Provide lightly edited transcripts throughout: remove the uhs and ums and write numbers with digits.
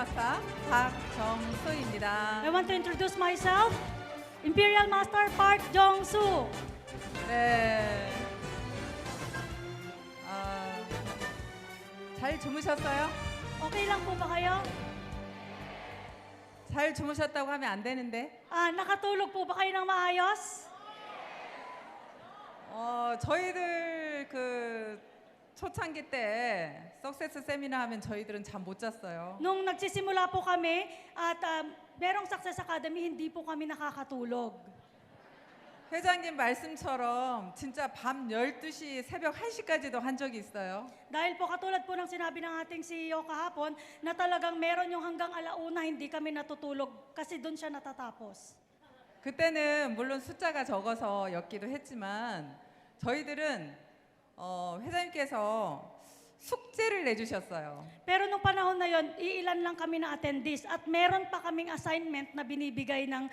마스터 박정수입니다. I want to introduce myself. Imperial Master Park Jong-soo. 네. 잘 주무셨어요? Okay lang po ba kayo? 잘 주무셨다고 하면 안 되는데. Nakatulog po ba kayo ng maayos? 저희들 그 초창기 때 석세스 세미나 하면 저희들은 잠 못 잤어요. Nung nagsisimula po kami at merong Success Academy, hindi po kami nakakatulog. 회장님 말씀처럼 진짜 밤 12시, 새벽 1시까지도 한 적이 있어요. Dahil po katulad po ng sinabi ng ating CEO kahapon, na talagang meron yung hanggang alauna hindi kami natutulog kasi doon siya natatapos. 그때는 물론 숫자가 적어서 였기도 했지만 저희들은 회장님께서 숙제를 내주셨어요. Pero nung panahon na yon, iilan lang kami na attendees at meron pa kaming assignment na binibigay ng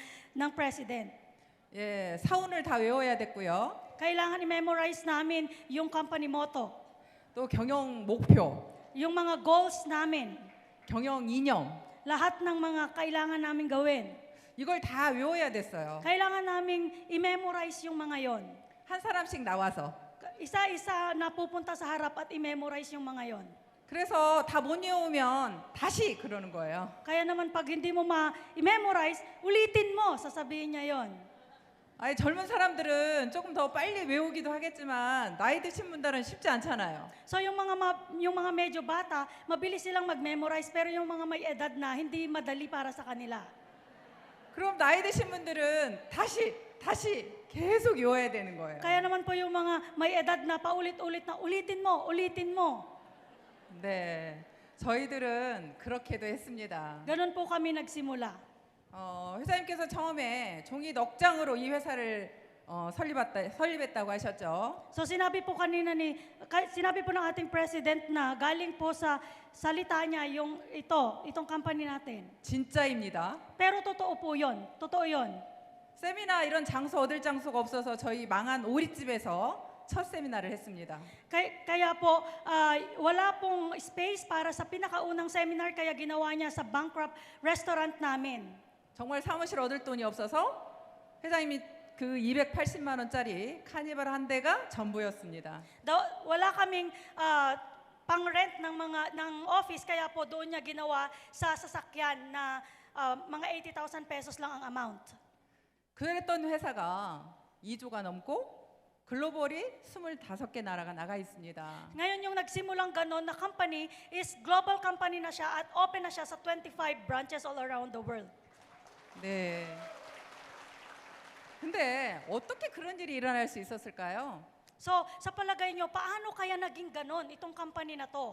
President. 예, 사운을 다 외워야 됐고요. Kailangan i-memorize namin yung company motto, 또 경영 목표, yung mga goals namin, 경영 이념 lahat ng mga kailangan namin gawin. 이걸 다 외워야 됐어요. Kailangan naming i-memorize yung mga yon. 한 사람씩 나와서. Isa-isa na pupunta sa harap at i-memorize yung mga yon. 그래서 다 못 외우면 다시 그러는 거예요. Kaya naman pag hindi mo ma-memorize, ulitin mo, sasabihin niya yon. 아니 젊은 사람들은 조금 더 빨리 외우기도 하겠지만 나이 드신 분들은 쉽지 않잖아요. So yung mga medyo bata, mabilis silang mag-memorize, pero yung mga may edad na, hindi madali para sa kanila. 그럼 나이 드신 분들은 다시 계속 외워야 되는 거예요. Kaya naman po yung mga may edad na paulit-ulit na ulitin mo. 네, 저희들은 그렇게도 했습니다. Ganun po kami nagsimula. 회장님께서 처음에 종이 넉 장으로 이 회사를 설립했다고 하셨죠. So sinabi po ng ating president na galing po sa salita niya yung itong company natin. 진짜입니다. Pero totoo po yon. Totoo yon. 세미나 이런 장소 얻을 장소가 없어서 저희 망한 오리집에서 첫 세미나를 했습니다. Kaya po, wala pong space para sa pinakaunang seminar, kaya ginawa niya sa bankrupt restaurant namin. 정말 사무실 얻을 돈이 없어서 회장님이 그 280만 원짜리 카니발 한 대가 전부였습니다. Wala kaming pang-rent ng office, kaya po doon niya ginawa sa sasakyan na mga 80,000 pesos lang ang amount. 그랬던 회사가 2조가 넘고 글로벌이 25개 나라가 나가 있습니다. Ngayon yung nagsimulang ganon na company is global company na siya at open na siya sa 25 branches all around the world. 네. 근데 어떻게 그런 일이 일어날 수 있었을까요? So, sa palagay nyo, paano kaya naging ganon itong company na to?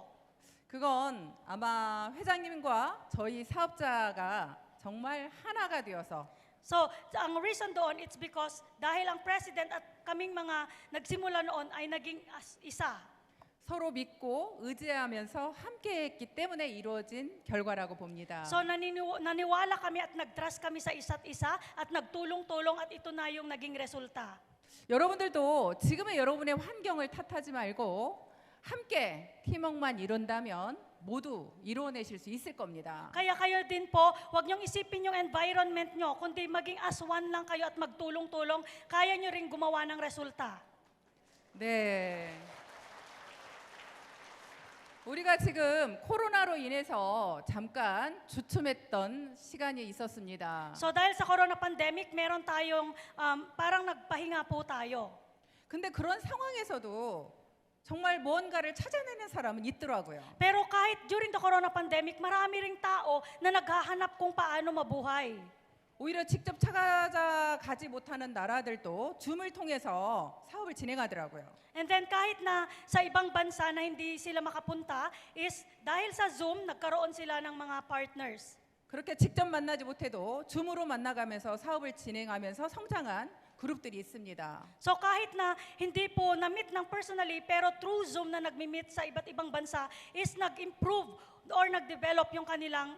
그건 아마 회장님과 저희 사업자가 정말 하나가 되어서 So, ang reason doon, it's because dahil ang president at kaming mga nagsimula noon ay naging isa. 서로 믿고 의지하면서 함께했기 때문에 이루어진 결과라고 봅니다. So, naniwala kami at nag-trust kami sa isa't isa at nagtulong-tulong at ito na yung naging resulta. 여러분들도 지금의 여러분의 환경을 탓하지 말고 함께 팀워크만 이룬다면 모두 이루어내실 수 있을 겁니다. Kaya kayo din po, huwag niyong isipin yung environment niyo, kundi maging as one lang kayo at magtulong-tulong, kaya niyo rin gumawa ng resulta. 네. 우리가 지금 코로나로 인해서 잠깐 주춤했던 시간이 있었습니다. So dahil sa corona pandemic, meron tayong parang nagpahinga po tayo. 근데 그런 상황에서도 정말 무언가를 찾아내는 사람은 있더라고요. Pero kahit during the corona pandemic, marami ring tao na naghahanap kung paano mabuhay. 오히려 직접 찾아가지 못하는 나라들도 줌을 통해서 사업을 진행하더라고요. And then kahit na sa ibang bansa na hindi sila makapunta, is dahil sa Zoom, nagkaroon sila ng mga partners. 그렇게 직접 만나지 못해도 줌으로 만나가면서 사업을 진행하면서 성장한 그룹들이 있습니다. So kahit na hindi po na-meet ng personally, pero through Zoom na nagmi-meet sa iba't ibang bansa, is nag-improve or nag-develop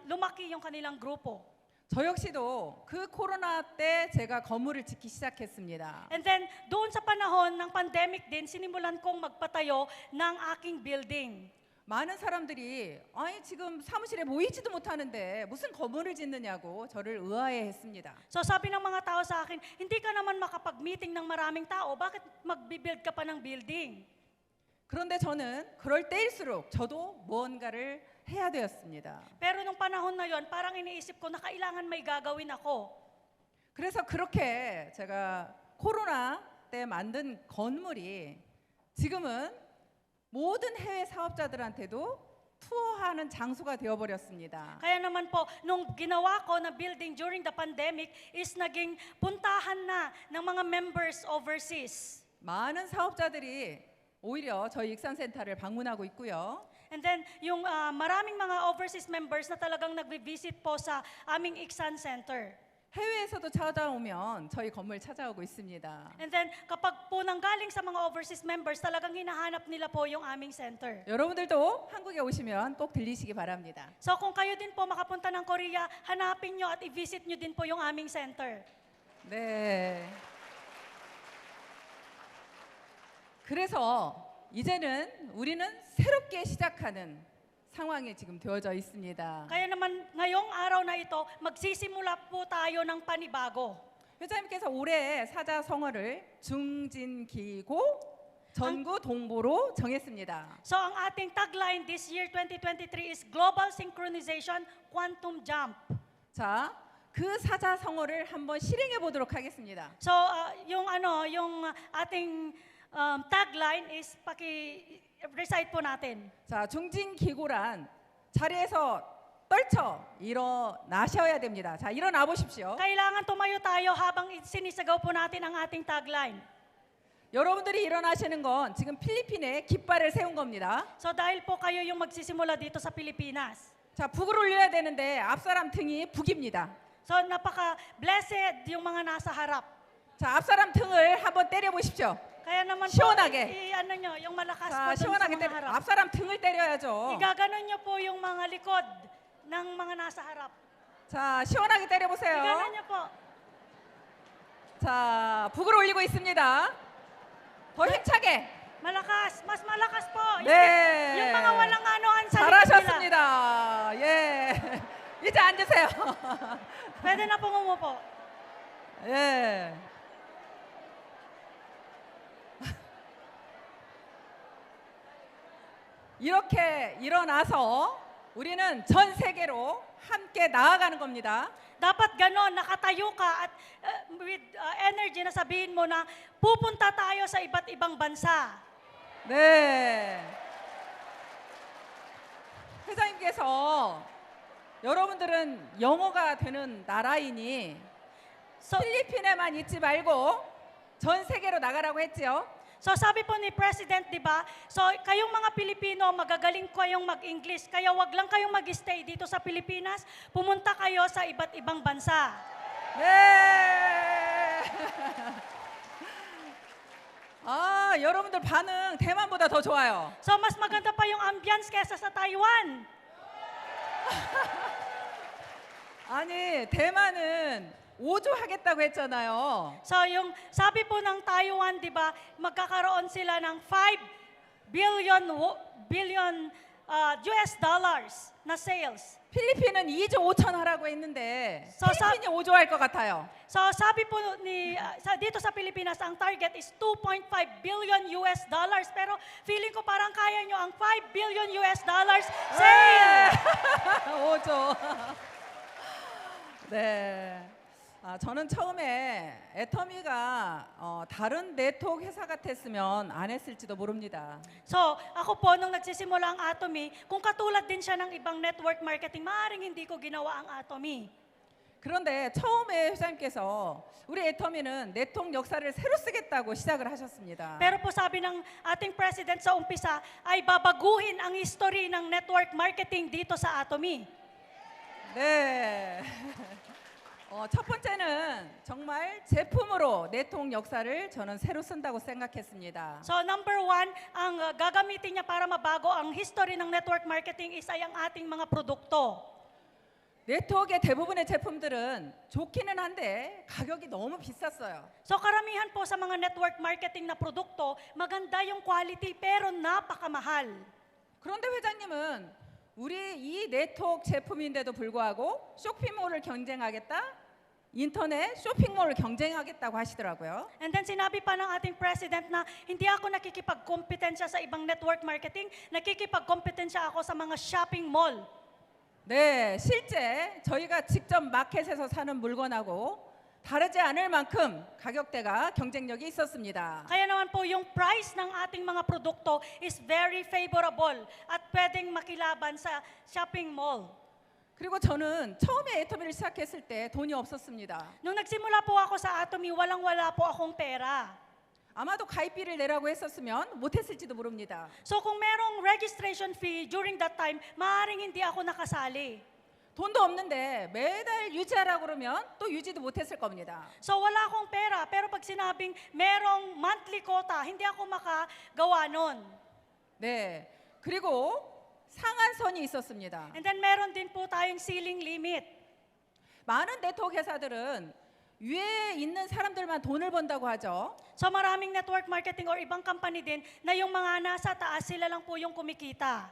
lumaki yung kanilang grupo. 저 역시도 그 코로나 때 제가 건물을 짓기 시작했습니다. And then, doon sa panahon ng pandemic din, sinimulan kong magpatayo ng aking building. 많은 사람들이 아니 지금 사무실에 모이지도 못하는데 무슨 건물을 짓느냐고 저를 의아해했습니다. So sabi ng mga tao sa akin, hindi ka naman makapag-meeting ng maraming tao, bakit magbibuild ka pa ng building? 그런데 저는 그럴 때일수록 저도 무언가를 해야 되었습니다. Pero nung panahon na yon, parang iniisip ko na kailangan may gagawin ako. 그래서 그렇게 제가 코로나 때 만든 건물이 지금은 모든 해외 사업자들한테도 투어하는 장소가 되어버렸습니다. Kaya naman po, nung ginawa ko na building during the pandemic is naging puntahan na ng mga members overseas. 많은 사업자들이 오히려 저희 익산센터를 방문하고 있고요. And then, yung maraming mga overseas members na talagang nagvi-visit po sa aming Iksan Center. 해외에서도 찾아오면 저희 건물 찾아오고 있습니다. And then, kapag po nanggaling sa mga overseas members, talagang hinahanap nila po yung aming center. 여러분들도 한국에 오시면 꼭 들리시기 바랍니다. So kung kayo din po makapunta ng Korea, hanapin nyo at i-visit nyo din po yung aming center. 네. 그래서 이제는 우리는 새롭게 시작하는 상황이 지금 되어져 있습니다. Kaya naman ngayong araw na ito, magsisimula po tayo ng panibago. 회장님께서 올해 사자성어를 중진기고 전구 동보로 정했습니다. So ang ating tagline this year 2023 is Global Synchronization Quantum Jump. 자, 그 사자성어를 한번 실행해 보도록 하겠습니다. So yung ating tagline is paki-recite po natin. 자, 중진기고란 자리에서 떨쳐 일어나셔야 됩니다. 자, 일어나 보십시오. Kailangan tumayo tayo habang sinisagaw po natin ang ating tagline. 여러분들이 일어나시는 건 지금 필리핀에 깃발을 세운 겁니다. So dahil po kayo yung magsisimula dito sa Pilipinas. 자, 북을 올려야 되는데 앞사람 등이 북입니다. So napaka-blessed yung mga nasa harap. 자, 앞사람 등을 한번 때려 보십시오. Kaya naman 시원하게. po, ano nyo, yung malakas 자, po dun sa 시원하게 mga 때려. harap. 앞사람 등을 때려야죠. Igaganon nyo po yung mga likod ng mga nasa harap. 자, 시원하게 때려 보세요. Iganon nyo po. 자, 북을 올리고 있습니다. 더 힘차게. Malakas, mas malakas po. 네. Yung mga walang anohan sa likod nila. 잘하셨습니다. 예. 이제 앉으세요. Pwede na pong umupo. 예. 이렇게 일어나서 우리는 전 세계로 함께 나아가는 겁니다. Dapat ganon, nakatayo ka at with energy na sabihin mo na pupunta tayo sa iba't ibang bansa. 네. 회장님께서 여러분들은 영어가 되는 나라이니 So, 필리핀에만 있지 말고 전 세계로 나가라고 했지요. so sabi po ni President, di ba? So kayong mga Pilipino, magagaling kayong mag-English. Kaya wag lang kayong mag-stay dito sa Pilipinas. Pumunta kayo sa iba't ibang bansa. 네. 아, 여러분들 반응 대만보다 더 좋아요. So mas maganda pa yung ambience kesa sa Taiwan. 아니, 대만은 5조 하겠다고 했잖아요. So yung sabi po ng Taiwan, di ba, magkakaroon sila ng 5 billion US dollars na sales. 필리핀은 2조 5천 하라고 했는데 So, 필리핀이 5조 할 것 같아요. So sabi po ni dito sa Pilipinas, ang target is 2.5 billion US dollars. Pero feeling ko parang kaya nyo ang 5 billion US dollars sale. 5조. 네. 아, 저는 처음에 애터미가 다른 네트워크 회사 같았으면 안 했을지도 모릅니다. So ako po, nung nagsisimula ang Atomy, kung katulad din siya ng ibang network marketing, maaaring hindi ko ginawa ang Atomy. 그런데 처음에 회장님께서 우리 애터미는 네트워크 역사를 새로 쓰겠다고 시작을 하셨습니다. Pero po sabi ng ating president sa umpisa, ay babaguhin ang history ng network marketing dito sa Atomy. 네. 첫 번째는 정말 제품으로 네트워크 역사를 저는 새로 쓴다고 생각했습니다. So number one, ang gagamitin niya para mabago ang history ng network marketing is ay ang ating mga produkto. 네트워크의 대부분의 제품들은 좋기는 한데 가격이 너무 비쌌어요. So karamihan po sa mga network marketing na produkto, maganda yung quality pero napakamahal. 그런데 회장님은 우리 이 네트워크 제품인데도 불구하고 쇼핑몰을 경쟁하겠다? 인터넷 쇼핑몰을 경쟁하겠다고 하시더라고요. And then sinabi pa ng ating president na hindi ako nakikipagkompetensya sa ibang network marketing, nakikipagkompetensya ako sa mga shopping mall. 네, 실제 저희가 직접 마켓에서 사는 물건하고 다르지 않을 만큼 가격대가 경쟁력이 있었습니다. Kaya naman po yung price ng ating mga produkto is very favorable at pwedeng makilaban sa shopping mall. 그리고 저는 처음에 애터미를 시작했을 때 돈이 없었습니다. Nung nagsimula po ako sa Atomy, walang-wala po akong pera. 아마도 가입비를 내라고 했었으면 못했을지도 모릅니다. So kung merong registration fee during that time, maaaring hindi ako nakasali. 돈도 없는데 매달 유지하라고 그러면 또 유지도 못했을 겁니다. So wala akong pera, pero pag sinabing merong monthly quota, hindi ako makagawa nun. 네, 그리고 상한선이 있었습니다. And then meron din po tayong ceiling limit. 많은 네트워크 회사들은 위에 있는 사람들만 돈을 번다고 하죠. So maraming network marketing or ibang company din na yung mga nasa taas sila lang po yung kumikita.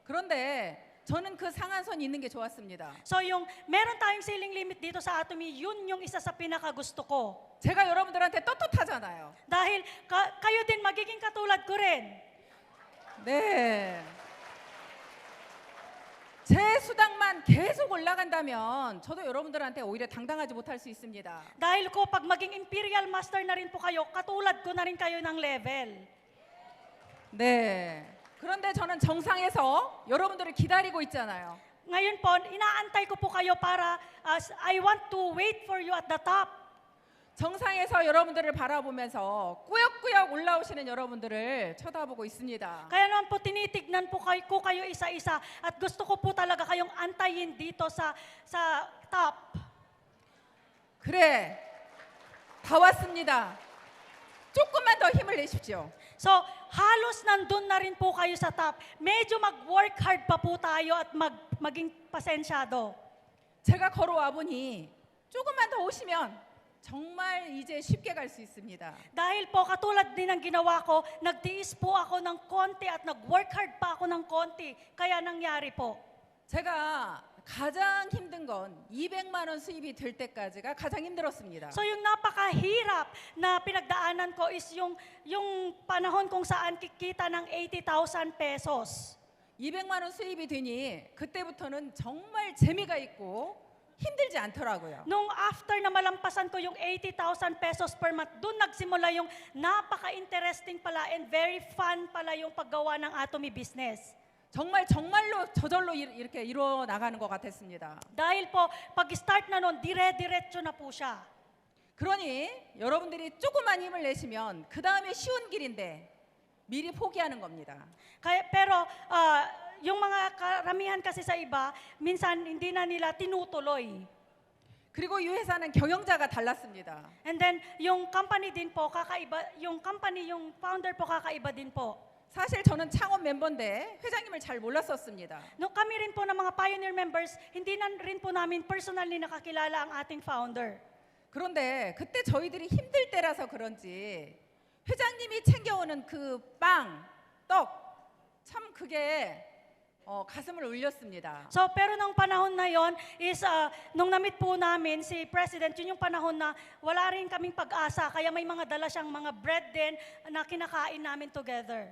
그런데 저는 그 상한선이 있는 게 좋았습니다. So yung meron tayong ceiling limit dito sa Atomy, yun yung isa sa pinakagusto ko. 제가 여러분들한테 떳떳하잖아요. Dahil kayo din magiging katulad ko rin. 네. 제 수당만 계속 올라간다면 저도 여러분들한테 오히려 당당하지 못할 수 있습니다. Dahil ko pag maging Imperial Master na rin po kayo, katulad ko na rin kayo ng level. 네. 그런데 저는 정상에서 여러분들을 기다리고 있잖아요. Ngayon po, inaantay ko po kayo para I want to wait for you at the top. 정상에서 여러분들을 바라보면서 꾸역꾸역 올라오시는 여러분들을 쳐다보고 있습니다. Kaya naman po tinitignan po kayo isa-isa at gusto ko po talaga kayong antayin dito sa top. 그래, 다 왔습니다. 조금만 더 힘을 내십시오. So, halos nandun na rin po kayo sa top. Medyo mag-work hard pa po tayo at maging pasensyado. 제가 걸어와 보니 조금만 더 오시면 정말 이제 쉽게 갈 수 있습니다. Dahil po katulad din ng ginawa ko, nagtiis po ako ng konti at nag-work hard pa ako ng konti. Kaya nangyari po. 제가 가장 힘든 건 200만 원 수입이 될 때까지가 가장 힘들었습니다. So yung napakahirap na pinagdaanan ko is yung panahon kung saan kikita ng 80,000 pesos. 200만 원 수입이 되니 그때부터는 정말 재미가 있고 힘들지 않더라고요. Nung after na malampasan ko yung 80,000 pesos per month, doon nagsimula yung napaka-interesting pala and very fun pala yung paggawa ng Atomy business. 정말로 저절로 이렇게 이루어 나가는 것 같았습니다. Dahil po, pag-start na nun, dire-diretso na po siya. 그러니 여러분들이 조금만 힘을 내시면 그 다음에 쉬운 길인데 미리 포기하는 겁니다. Pero yung mga karamihan kasi sa iba, minsan hindi na nila tinutuloy. 그리고 이 회사는 경영자가 달랐습니다. And then, yung company din po, kakaiba, yung founder po kakaiba din po. 사실 저는 창업 멤버인데 회장님을 잘 몰랐었습니다. No, kami rin po ng mga pioneer members, hindi na rin po namin personally nakakilala ang ating founder. 그런데 그때 저희들이 힘들 때라서 그런지 회장님이 챙겨오는 그 빵, 떡, 참 그게 가슴을 울렸습니다. So, pero nung panahon na yon is, nung na-meet po namin si President, yun yung panahon na wala rin kaming pag-asa, kaya may mga dala siyang mga bread din na kinakain namin together.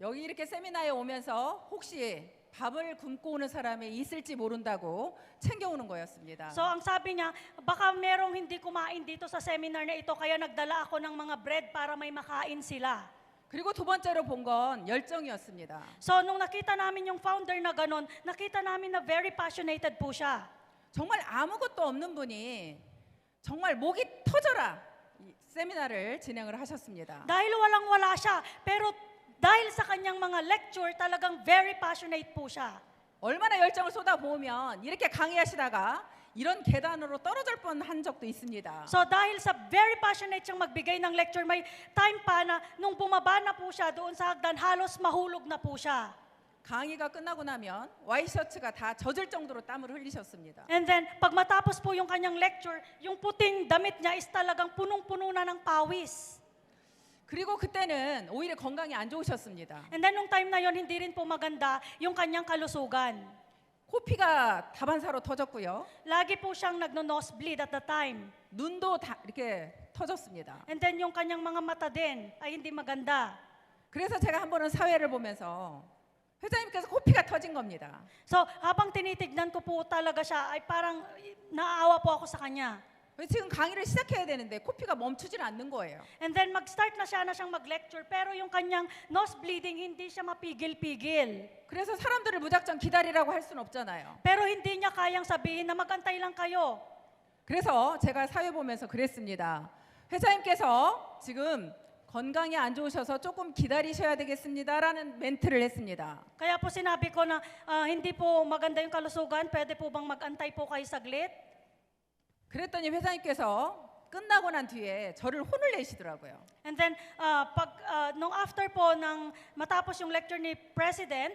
여기 이렇게 세미나에 오면서 혹시 밥을 굶고 오는 사람이 있을지 모른다고 챙겨오는 거였습니다. So, ang sabi niya, baka merong hindi kumain dito sa seminar na ito, kaya nagdala ako ng mga bread para may makain sila. 그리고 두 번째로 본 건 열정이었습니다. So, nung nakita namin yung founder na ganon, nakita namin na very passionate po siya. 정말 아무것도 없는 분이 정말 목이 터져라 이 세미나를 진행을 하셨습니다. Dahil walang-wala siya, pero dahil sa kanyang mga lecture, talagang very passionate po siya. 얼마나 열정을 쏟아부으면 이렇게 강의하시다가 이런 계단으로 떨어질 뻔한 적도 있습니다. So dahil sa very passionate siyang magbigay ng lecture, may time pa na nung bumaba na po siya doon sa hagdan, halos mahulog na po siya. 강의가 끝나고 나면 와이셔츠가 다 젖을 정도로 땀을 흘리셨습니다. And then, pag matapos po yung kanyang lecture, yung puting damit niya is talagang punong-puno na ng pawis. 그리고 그때는 오히려 건강이 안 좋으셨습니다. And then nung time na yon, hindi rin po maganda yung kanyang kalusugan. 코피가 다반사로 터졌고요. Lagi po siyang nagno-nosebleed at the time. 눈도 다 이렇게 터졌습니다. And then yung kanyang mga mata din ay hindi maganda. 그래서 제가 한 번은 사회를 보면서 회장님께서 코피가 터진 겁니다. So habang tinitignan ko po talaga siya, ay parang naawa po ako sa kanya. 지금 강의를 시작해야 되는데 코피가 멈추질 않는 거예요. And then mag-start na siyang mag-lecture, pero yung kanyang nose bleeding, hindi siya mapigil-pigil. 그래서 사람들을 무작정 기다리라고 할 수는 없잖아요. Pero hindi niya kayang sabihin na magantay lang kayo. 그래서 제가 사회 보면서 그랬습니다. 회장님께서 지금 건강이 안 좋으셔서 조금 기다리셔야 되겠습니다라는 멘트를 했습니다. Kaya po sinabi ko na hindi po maganda yung kalusugan, pwede po bang mag-antay po kayo saglit? 그랬더니 회장님께서 끝나고 난 뒤에 저를 혼을 내시더라고요. And then nung after po ng matapos yung lecture ni President,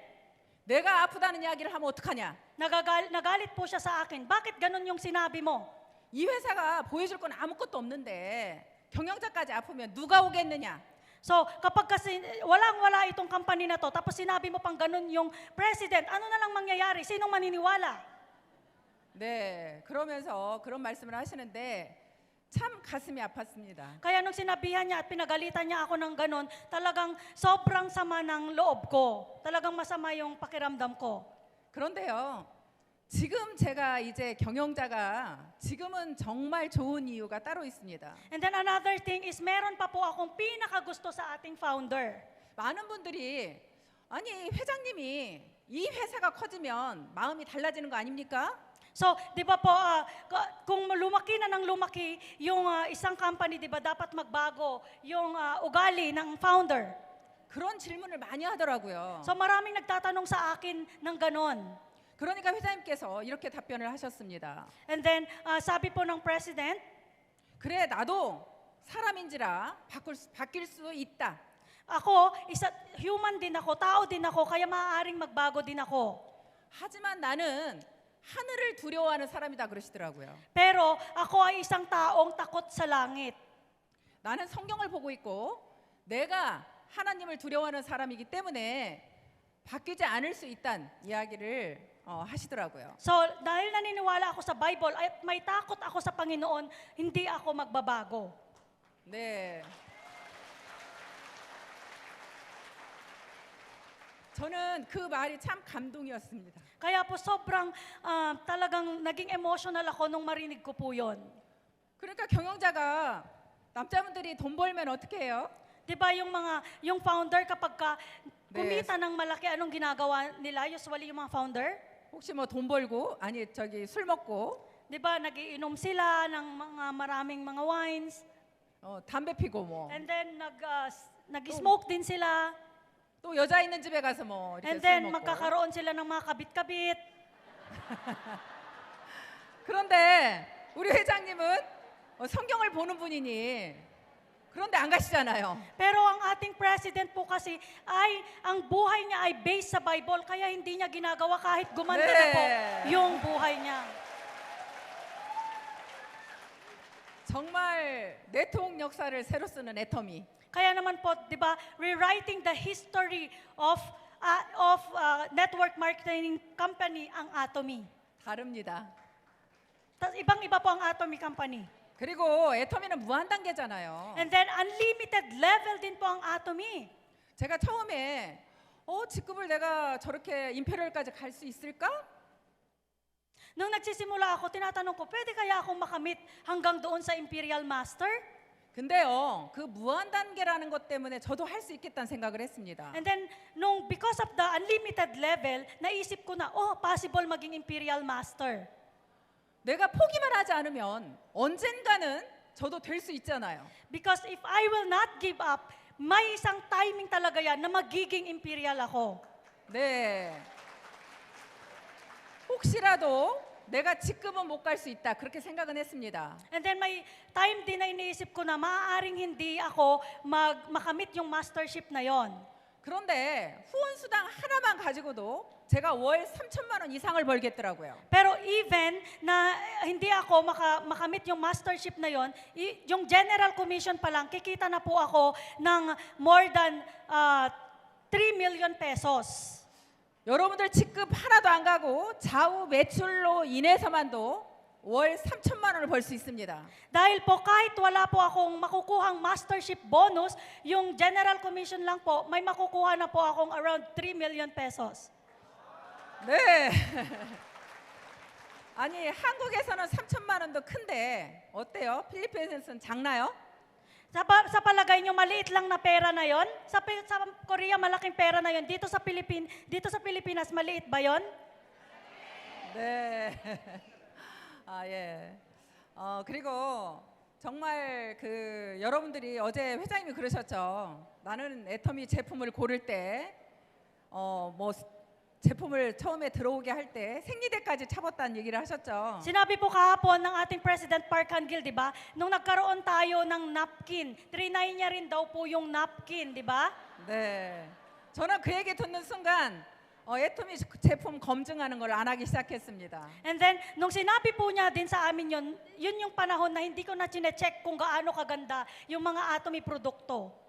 내가 아프다는 이야기를 하면 어떡하냐? nagalit po siya sa akin. Bakit ganun yung sinabi mo? 이 회사가 보여줄 건 아무것도 없는데 경영자까지 아프면 누가 오겠느냐? So, kapag kasi walang-wala itong company na to, tapos sinabi mo pang ganun yung president, ano na lang mangyayari? Sinong maniniwala? 네, 그러면서 그런 말씀을 하시는데 참 가슴이 아팠습니다. Kaya nung sinabihan niya at pinagalitan niya ako ng ganun, talagang sobrang sama ng loob ko. Talagang masama yung pakiramdam ko. 그런데요, 지금 제가 이제 경영자가 지금은 정말 좋은 이유가 따로 있습니다. And then another thing is, meron pa po akong pinakagusto sa ating founder. 많은 분들이 아니 회장님이 이 회사가 커지면 마음이 달라지는 거 아닙니까? So, di ba po, kung lumaki na ng lumaki yung isang company, di ba dapat magbago yung ugali ng founder? 그런 질문을 많이 하더라고요. So, maraming nagtatanong sa akin ng ganon. 그러니까 회장님께서 이렇게 답변을 하셨습니다. And then, sabi po ng President, 그래 나도 사람인지라 바뀔 수 있다. ako, human din ako, tao din ako, kaya maaaring magbago din ako. 하지만 나는 하늘을 두려워하는 사람이다 그러시더라고요. Pero ako ay isang taong takot sa langit. 나는 성경을 보고 있고 내가 하나님을 두려워하는 사람이기 때문에 바뀌지 않을 수 있다는 이야기를 하시더라고요. So, dahil naniniwala ako sa Bible at may takot ako sa Panginoon, hindi ako magbabago. 네. 저는 그 말이 참 감동이었습니다. Kaya po sobrang talagang naging emotional ako nung marinig ko po yon. 그러니까 경영자가 남자분들이 돈 벌면 어떻게 해요? 'Di ba yung founder kapag kumita ng malaki, anong ginagawa nila? Usually yung mga founder, 혹시 뭐 돈 벌고 아니 저기 술 먹고 'di ba nagiinom sila ng mga maraming mga wines, 담배 피고 뭐 and then nag-smoke din sila, 또 여자 있는 집에 가서 뭐 이렇게 and 술 then 먹고 magkakaroon sila ng mga kabit-kabit. 그런데 우리 회장님은 성경을 보는 분이니 그런데 안 가시잖아요. Pero ang ating president po kasi ang buhay niya ay based sa Bible, kaya hindi niya ginagawa kahit gumanda na po yung buhay niya. 정말 네트워크 역사를 새로 쓰는 애터미. Kaya naman po, 'di ba, rewriting the history of network marketing company ang Atomy. 다릅니다. Ibang-iba po ang Atomy company. 그리고 애터미는 무한 단계잖아요. And then unlimited level din po ang Atomy. 제가 처음에 직급을 내가 저렇게 임페리얼까지 갈 수 있을까? Nung nagsisimula ako, tinatanong ko, pwede kaya akong makamit hanggang doon sa Imperial Master? 근데요, 그 무한 단계라는 것 때문에 저도 할 수 있겠다는 생각을 했습니다. And then, because of the unlimited level, naisip ko na, possible maging Imperial Master. 내가 포기만 하지 않으면 언젠가는 저도 될 수 있잖아요. Because if I will not give up, may isang timing talaga yan na magiging Imperial ako. 네. 혹시라도 내가 직급은 못 갈 수 있다 그렇게 생각은 했습니다. And then may time din na iniisip ko na maaaring hindi ako makamit yung mastership na yon. 그런데 후원 수당 하나만 가지고도 제가 월 3천만 원 이상을 벌겠더라고요. Pero even na hindi ako makamit yung mastership na yon, yung general commission pa lang, kikita na po ako ng more than 3 million pesos. 여러분들 직급 하나도 안 가고 좌우 매출로 인해서만도 월 3천만 원을 벌 수 있습니다. Dahil po kahit wala po akong makukuhang mastership bonus, yung general commission lang po, may makukuha na po akong around 3 million pesos. 네. 아니 한국에서는 3천만 원도 큰데 어때요? 필리핀에서는 작나요? Sa palagay nyo, maliit lang na pera na yon? Sa Korea, malaking pera na yon. Dito sa Pilipinas, maliit ba yon? 네. 아 예. 그리고 정말 그 여러분들이 어제 회장님이 그러셨죠. 나는 애터미 제품을 고를 때 뭐 제품을 처음에 들어오게 할 때 생리대까지 차봤다는 얘기를 하셨죠. Sinabi po kahapon ng ating President Park Han-gil, di ba? Nung nagkaroon tayo ng napkin, trinay niya rin daw po yung napkin, di ba? 네. 저는 그 얘기 듣는 순간 애터미 제품 검증하는 걸 안 하기 시작했습니다. And then, nung sinabi po niya din sa amin yun yung panahon na hindi ko na chinecheck kung gaano kaganda yung mga atomy produkto.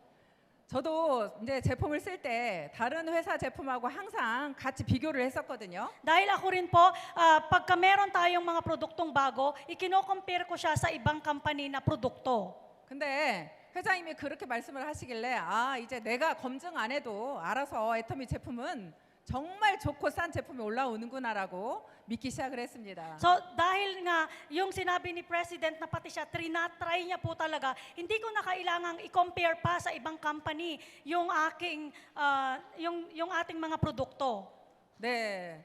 저도 이제 제품을 쓸 때 다른 회사 제품하고 항상 같이 비교를 했었거든요. Dahil ako rin po, pagka meron tayong mga produktong bago, ikino-compare ko siya sa ibang company na produkto. 근데 회장님이 그렇게 말씀을 하시길래 이제 내가 검증 안 해도 알아서 애터미 제품은 정말 좋고 싼 제품이 올라오는구나라고 믿기 시작을 했습니다. So dahil nga yung sinabi ni President na pati siya try niya po talaga, hindi ko na kailangang i-compare pa sa ibang company yung ating mga produkto. 네.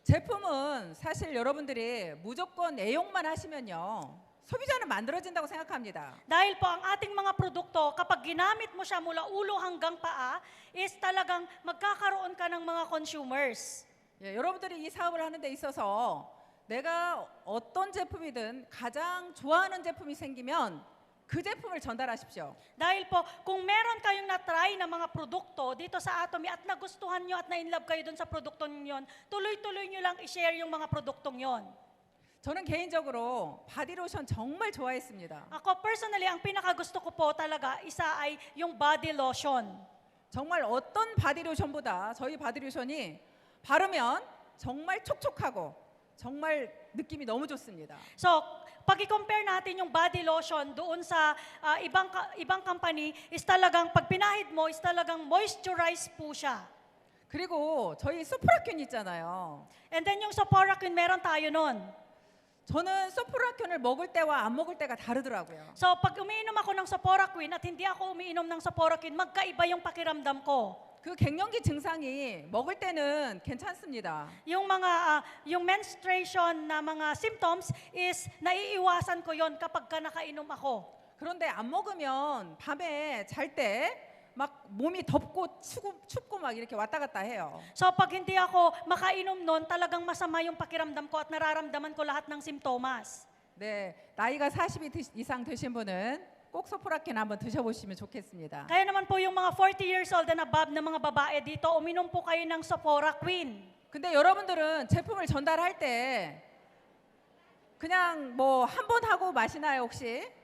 제품은 사실 여러분들이 무조건 애용만 하시면요. 소비자는 만들어진다고 생각합니다. Dahil po ang ating mga produkto, kapag ginamit mo siya mula ulo hanggang paa, is talagang magkakaroon ka ng mga consumers. 예, 여러분들이 이 사업을 하는 데 있어서 내가 어떤 제품이든 가장 좋아하는 제품이 생기면 그 제품을 전달하십시오. Dahil po, kung meron kayong na-try na mga produkto dito sa Atomy at nagustuhan nyo at na-inlove kayo dun sa produktong yon, tuloy-tuloy nyo lang i-share yung mga produktong yon. 저는 개인적으로 바디로션 정말 좋아했습니다. Ako personally, ang pinakagusto ko po talaga, isa ay yung body lotion. 정말 어떤 바디로션보다 저희 바디로션이 바르면 정말 촉촉하고 정말 느낌이 너무 좋습니다. So, pag i-compare natin yung body lotion doon sa ibang company, is talagang pag pinahid mo, is talagang moisturized po siya. 그리고 저희 소프라균 있잖아요. And then yung Soporacin, meron tayo nun. 저는 소프라균을 먹을 때와 안 먹을 때가 다르더라고요. So, pag umiinom ako ng Soporacin at hindi ako umiinom ng Soporacin, magkaiba yung pakiramdam ko. 그 갱년기 증상이 먹을 때는 괜찮습니다. Yung menstruation na mga symptoms is naiiwasan ko yon kapag ka nakainom ako. 그런데 안 먹으면 밤에 잘 때 막 몸이 덥고 춥고 막 이렇게 왔다 갔다 해요. So pag hindi ako makainom nun, talagang masama yung pakiramdam ko at nararamdaman ko lahat ng simptomas. 네, 나이가 40 이상 되신 분은 꼭 소프라킨 한번 드셔보시면 좋겠습니다. Kaya naman po yung mga 40 years old and above na mga babae dito, uminom po kayo ng Soporacin. 근데 여러분들은 제품을 전달할 때 그냥 뭐 한 번 하고 마시나요 혹시?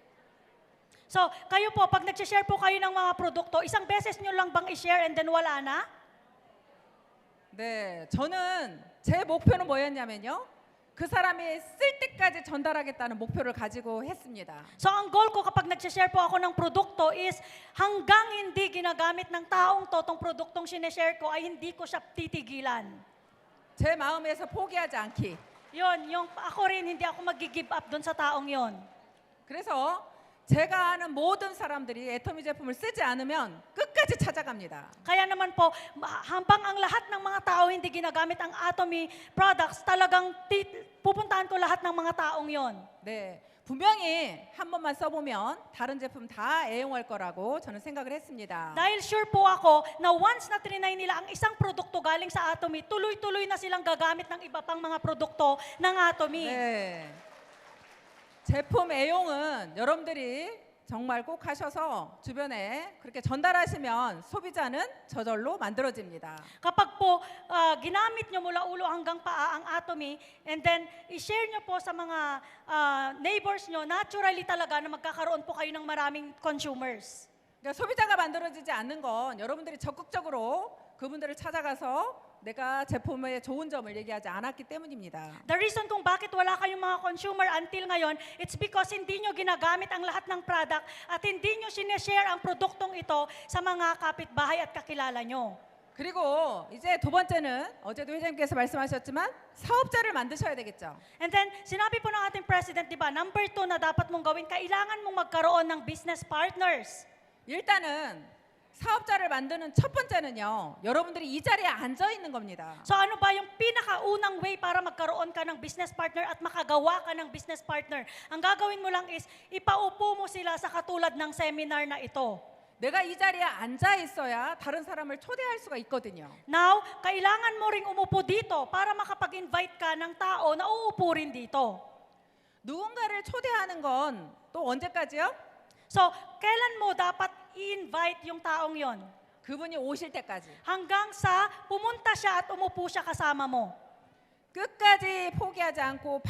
So, kayo po, pag nag-share po kayo ng mga produkto, isang beses nyo lang bang i-share and then wala na? 네, 저는 제 목표는 뭐였냐면요. 그 사람이 쓸 때까지 전달하겠다는 목표를 가지고 했습니다. So, ang goal ko kapag nag-share po ako ng produkto is hanggang hindi ginagamit ng taong to, tong produktong sineshare ko, ay hindi ko siya titigilan. 제 마음에서 포기하지 않기. Yung ako rin, hindi ako mag-give up doon sa taong yon. 그래서 제가 아는 모든 사람들이 애터미 제품을 쓰지 않으면 끝까지 찾아갑니다. Kaya naman po, habang ang lahat ng mga tao hindi ginagamit ang Atomy products, talagang pupuntahan ko lahat ng mga taong yon. 네, 분명히 한 번만 써보면 다른 제품 다 애용할 거라고 저는 생각을 했습니다. Dahil sure po ako na once na trinay nila ang isang produkto galing sa Atomy, tuloy-tuloy na silang gagamit ng iba pang mga produkto ng Atomy. 네. 제품 애용은 여러분들이 정말 꼭 하셔서 주변에 그렇게 전달하시면 소비자는 저절로 만들어집니다. Kapag po ginamit nyo mula ulo hanggang paa ang Atomy, and then i-share nyo po sa mga neighbors nyo, naturally talaga na magkakaroon po kayo ng maraming consumers. 그러니까 소비자가 만들어지지 않는 건 여러분들이 적극적으로 그분들을 찾아가서 내가 제품의 좋은 점을 얘기하지 않았기 때문입니다. The reason kung bakit wala kayong mga consumer until ngayon, it's because hindi nyo ginagamit ang lahat ng product at hindi nyo sineshare ang produktong ito sa mga kapitbahay at kakilala nyo. 그리고 이제 두 번째는 어제도 회장님께서 말씀하셨지만 사업자를 만드셔야 되겠죠. And then, sinabi po ng ating president, di ba, number 2 na dapat mong gawin, kailangan mong magkaroon ng business partners. 일단은 사업자를 만드는 첫 번째는요. 여러분들이 이 자리에 앉아 있는 겁니다. So ano ba yung pinakaunang way para magkaroon ka ng business partner at makagawa ka ng business partner? Ang gagawin mo lang is, ipaupo mo sila sa katulad ng seminar na ito. 내가 이 자리에 앉아 있어야 다른 사람을 초대할 수가 있거든요. Now, kailangan mo ring umupo dito para makapag-invite ka ng tao na uupo rin dito. 누군가를 초대하는 건 또 언제까지요? So, kailan mo dapat i-invite yung taong yon? 그분이 오실 때까지. Hanggang sa pumunta siya at umupo siya kasama mo. 끝까지 포기하지 않고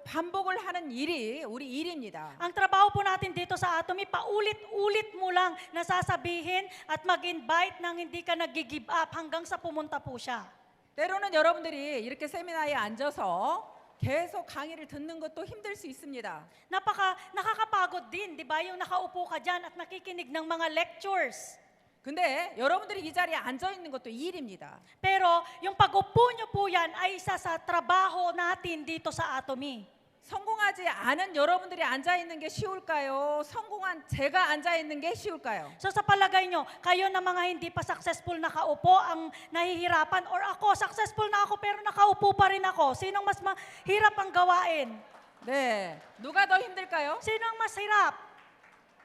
반복을 하는 일이 우리 일입니다. Ang trabaho po natin dito sa Atomy, paulit-ulit mo lang nasasabihin at mag-invite nang hindi ka nag-give up hanggang sa pumunta po siya. 때로는 여러분들이 이렇게 세미나에 앉아서 계속 강의를 듣는 것도 힘들 수 있습니다. Nakakapagod din, di ba? Yung nakaupo ka dyan at nakikinig ng mga lectures. 근데 여러분들이 이 자리에 앉아 있는 것도 일입니다. Pero yung pag-upo nyo po yan ay isa sa trabaho natin dito sa Atomy. 성공하지 않은 여러분들이 앉아 있는 게 쉬울까요? 성공한 제가 앉아 있는 게 쉬울까요? So sa palagay nyo, kayo na mga hindi pa successful nakaupo ang nahihirapan, or ako, successful na ako pero nakaupo pa rin ako. Sinong mas mahirap ang gawain? 네, 누가 더 힘들까요? Sinong mas hirap?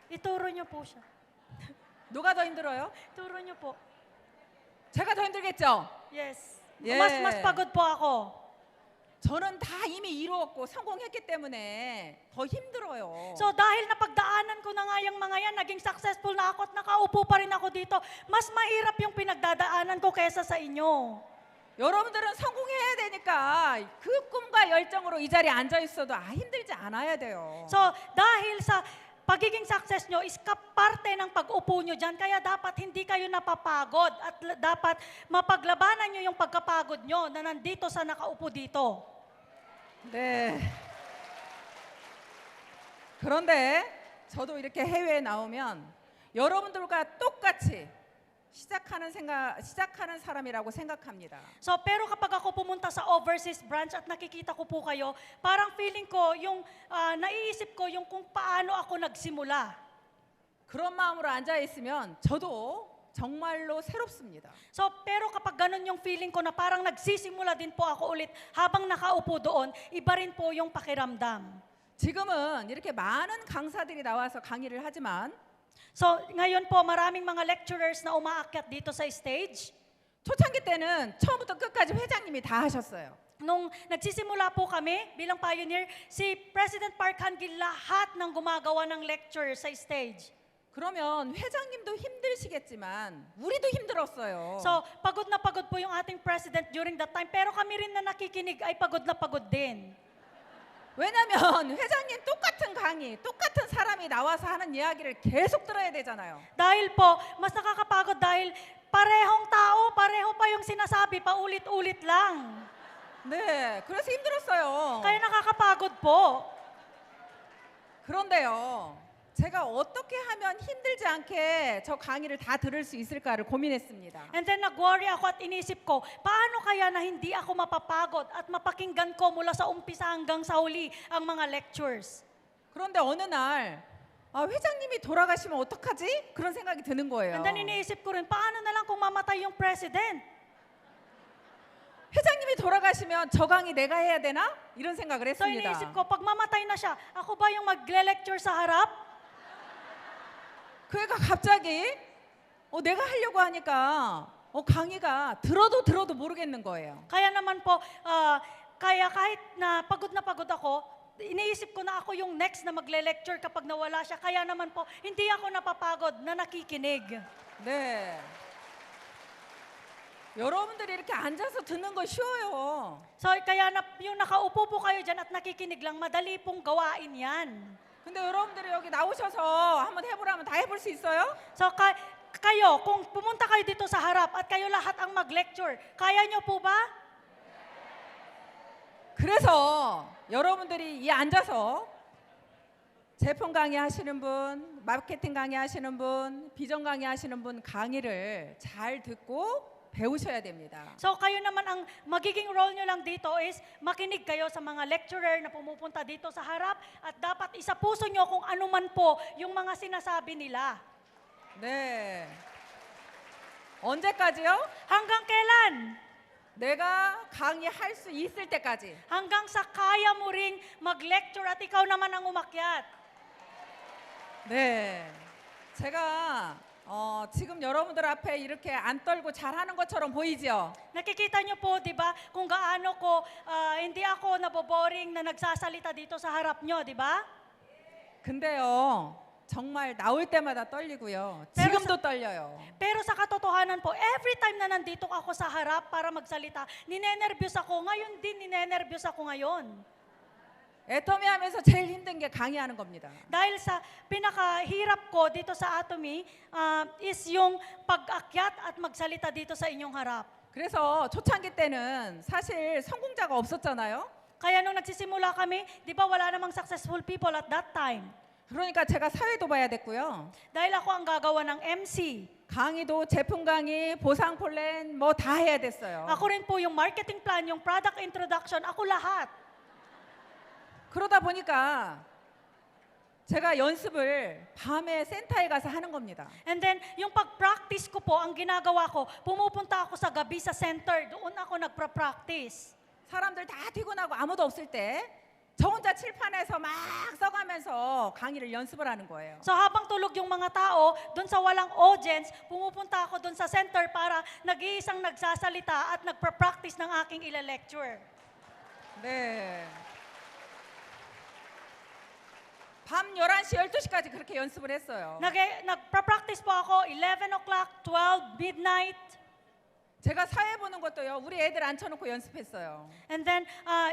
Ituro nyo po siya. 누가 더 힘들어요? Ituro nyo po. 제가 더 힘들겠죠? Yes. Yeah. Mas pagod po ako. 저는 다 이미 이루었고 성공했기 때문에 더 힘들어요. So dahil napagdaanan ko na nga yung mga yan, naging successful na ako at nakaupo pa rin ako dito, mas mahirap yung pinagdadaanan ko kesa sa inyo. 여러분들은 성공해야 되니까 그 꿈과 열정으로 이 자리에 앉아 있어도 힘들지 않아야 돼요. So dahil sa pagiging success nyo is kaparte ng pag-upo nyo dyan, kaya dapat hindi kayo napapagod at dapat mapaglabanan nyo yung pagkapagod nyo na nandito sa nakaupo dito. 네. 그런데 저도 이렇게 해외에 나오면 여러분들과 똑같이 시작하는 사람이라고 생각합니다. So, pero kapag ako pumunta sa overseas branch at nakikita ko po kayo, parang feeling ko, yung naiisip ko yung kung paano ako nagsimula. 그런 마음으로 앉아 있으면 저도 정말로 새롭습니다. So, pero kapag ganun yung feeling ko na parang nagsisimula din po ako ulit habang nakaupo doon, iba rin po yung pakiramdam. 지금은 이렇게 많은 강사들이 나와서 강의를 하지만 So, ngayon po, maraming mga lecturers na umaakyat dito sa stage. 초창기 때는 처음부터 끝까지 회장님이 다 하셨어요. Nung nagsisimula po kami bilang pioneer, si President Park Han-gil lahat ng gumagawa ng lecture sa stage. 그러면 회장님도 힘드시겠지만 우리도 힘들었어요. So, pagod na pagod po yung ating president during that time, pero kami rin na nakikinig ay pagod na pagod din. 왜냐면 회장님 똑같은 강의, 똑같은 사람이 나와서 하는 이야기를 계속 들어야 되잖아요. Dahil po, mas nakakapagod dahil parehong tao, pareho pa yung sinasabi, paulit-ulit lang. 네, 그래서 힘들었어요. Kaya nakakapagod po. 그런데요, 제가 어떻게 하면 힘들지 않게 저 강의를 다 들을 수 있을까를 고민했습니다. And then nag-worry ako at inisip ko, paano kaya na hindi ako mapapagod at mapakinggan ko mula sa umpisa hanggang sa huli ang mga lectures. 그런데 어느 날 회장님이 돌아가시면 어떡하지? 그런 생각이 드는 거예요. And then iniisip ko rin, paano na lang kung mamatay yung president? 회장님이 돌아가시면 저 강의 내가 해야 되나? 이런 생각을 So 했습니다. iniisip ko, pag mamatay na siya, ako ba yung magle-lecture sa harap? 그러니까 갑자기 내가 하려고 하니까 강의가 들어도 모르겠는 거예요. Kaya naman po, kaya kahit na pagod ako, iniisip ko na ako yung next na magle-lecture kapag nawala siya. Kaya naman po, hindi ako napapagod na nakikinig. 네. 여러분들이 이렇게 앉아서 듣는 거 쉬워요. So, kaya yung nakaupo po kayo dyan at nakikinig lang, madali pong gawain yan. 근데 여러분들이 여기 나오셔서 한번 해보라면 다 해볼 수 있어요? So, kayo, kung pumunta kayo dito sa harap at kayo lahat ang mag-lecture, kaya nyo po ba? 그래서 여러분들이 이 앉아서 제품 강의하시는 분, 마케팅 강의하시는 분, 비전 강의하시는 분 강의를 잘 듣고 배우셔야 됩니다. So, kayo naman ang magiging role nyo lang dito is makinig kayo sa mga lecturer na pumupunta dito sa harap at dapat isapuso nyo kung ano man po yung mga sinasabi nila. 네. 언제까지요? Hanggang kailan? 내가 강의할 수 있을 때까지. Hanggang sa kaya mo ring mag-lecture at ikaw naman ang umakyat. 네. 제가 지금 여러분들 앞에 이렇게 안 떨고 잘하는 것처럼 보이죠? Nakikita nyo po, di ba, kung gaano ko, hindi ako naboboring na nagsasalita dito sa harap nyo, di ba? 근데요, 정말 나올 때마다 떨리고요. pero 지금도 떨려요. Pero sa katotohanan po, every time na nandito ako sa harap para magsalita, ninenervyos ako. Ngayon din, ninenervyos ako ngayon. 애터미 하면서 제일 힘든 게 강의하는 겁니다. Dahil sa pinakahirap ko dito sa Atomy is yung pag-akyat at magsalita dito sa inyong harap. 그래서 초창기 때는 사실 성공자가 없었잖아요. Kaya nung nagsisimula kami, di ba wala namang successful people at that time? 그러니까 제가 사회도 봐야 됐고요. Dahil ako ang gagawa ng MC. 강의도 제품 강의, 보상 플랜 뭐 다 해야 됐어요. Ako rin po yung marketing plan, yung product introduction, ako lahat. 그러다 보니까 제가 연습을 밤에 센터에 가서 하는 겁니다. And then, yung pag-practice ko po, ang ginagawa ko, pumupunta ako sa gabi sa center, doon ako nagpa-practice. 사람들 다 퇴근하고 아무도 없을 때 저 혼자 칠판에서 막 써가면서 강의를 연습을 하는 거예요. So habang tulog yung mga tao, doon sa walang audience, pumupunta ako doon sa center para nag-iisang nagsasalita at nagpa-practice ng aking ila-lecture. 네. 밤 11시, 12시까지 그렇게 연습을 했어요. Nagpa-practice po ako 11 o'clock, 12, midnight. 제가 사회 보는 것도요. 우리 애들 앉혀놓고 연습했어요. And then,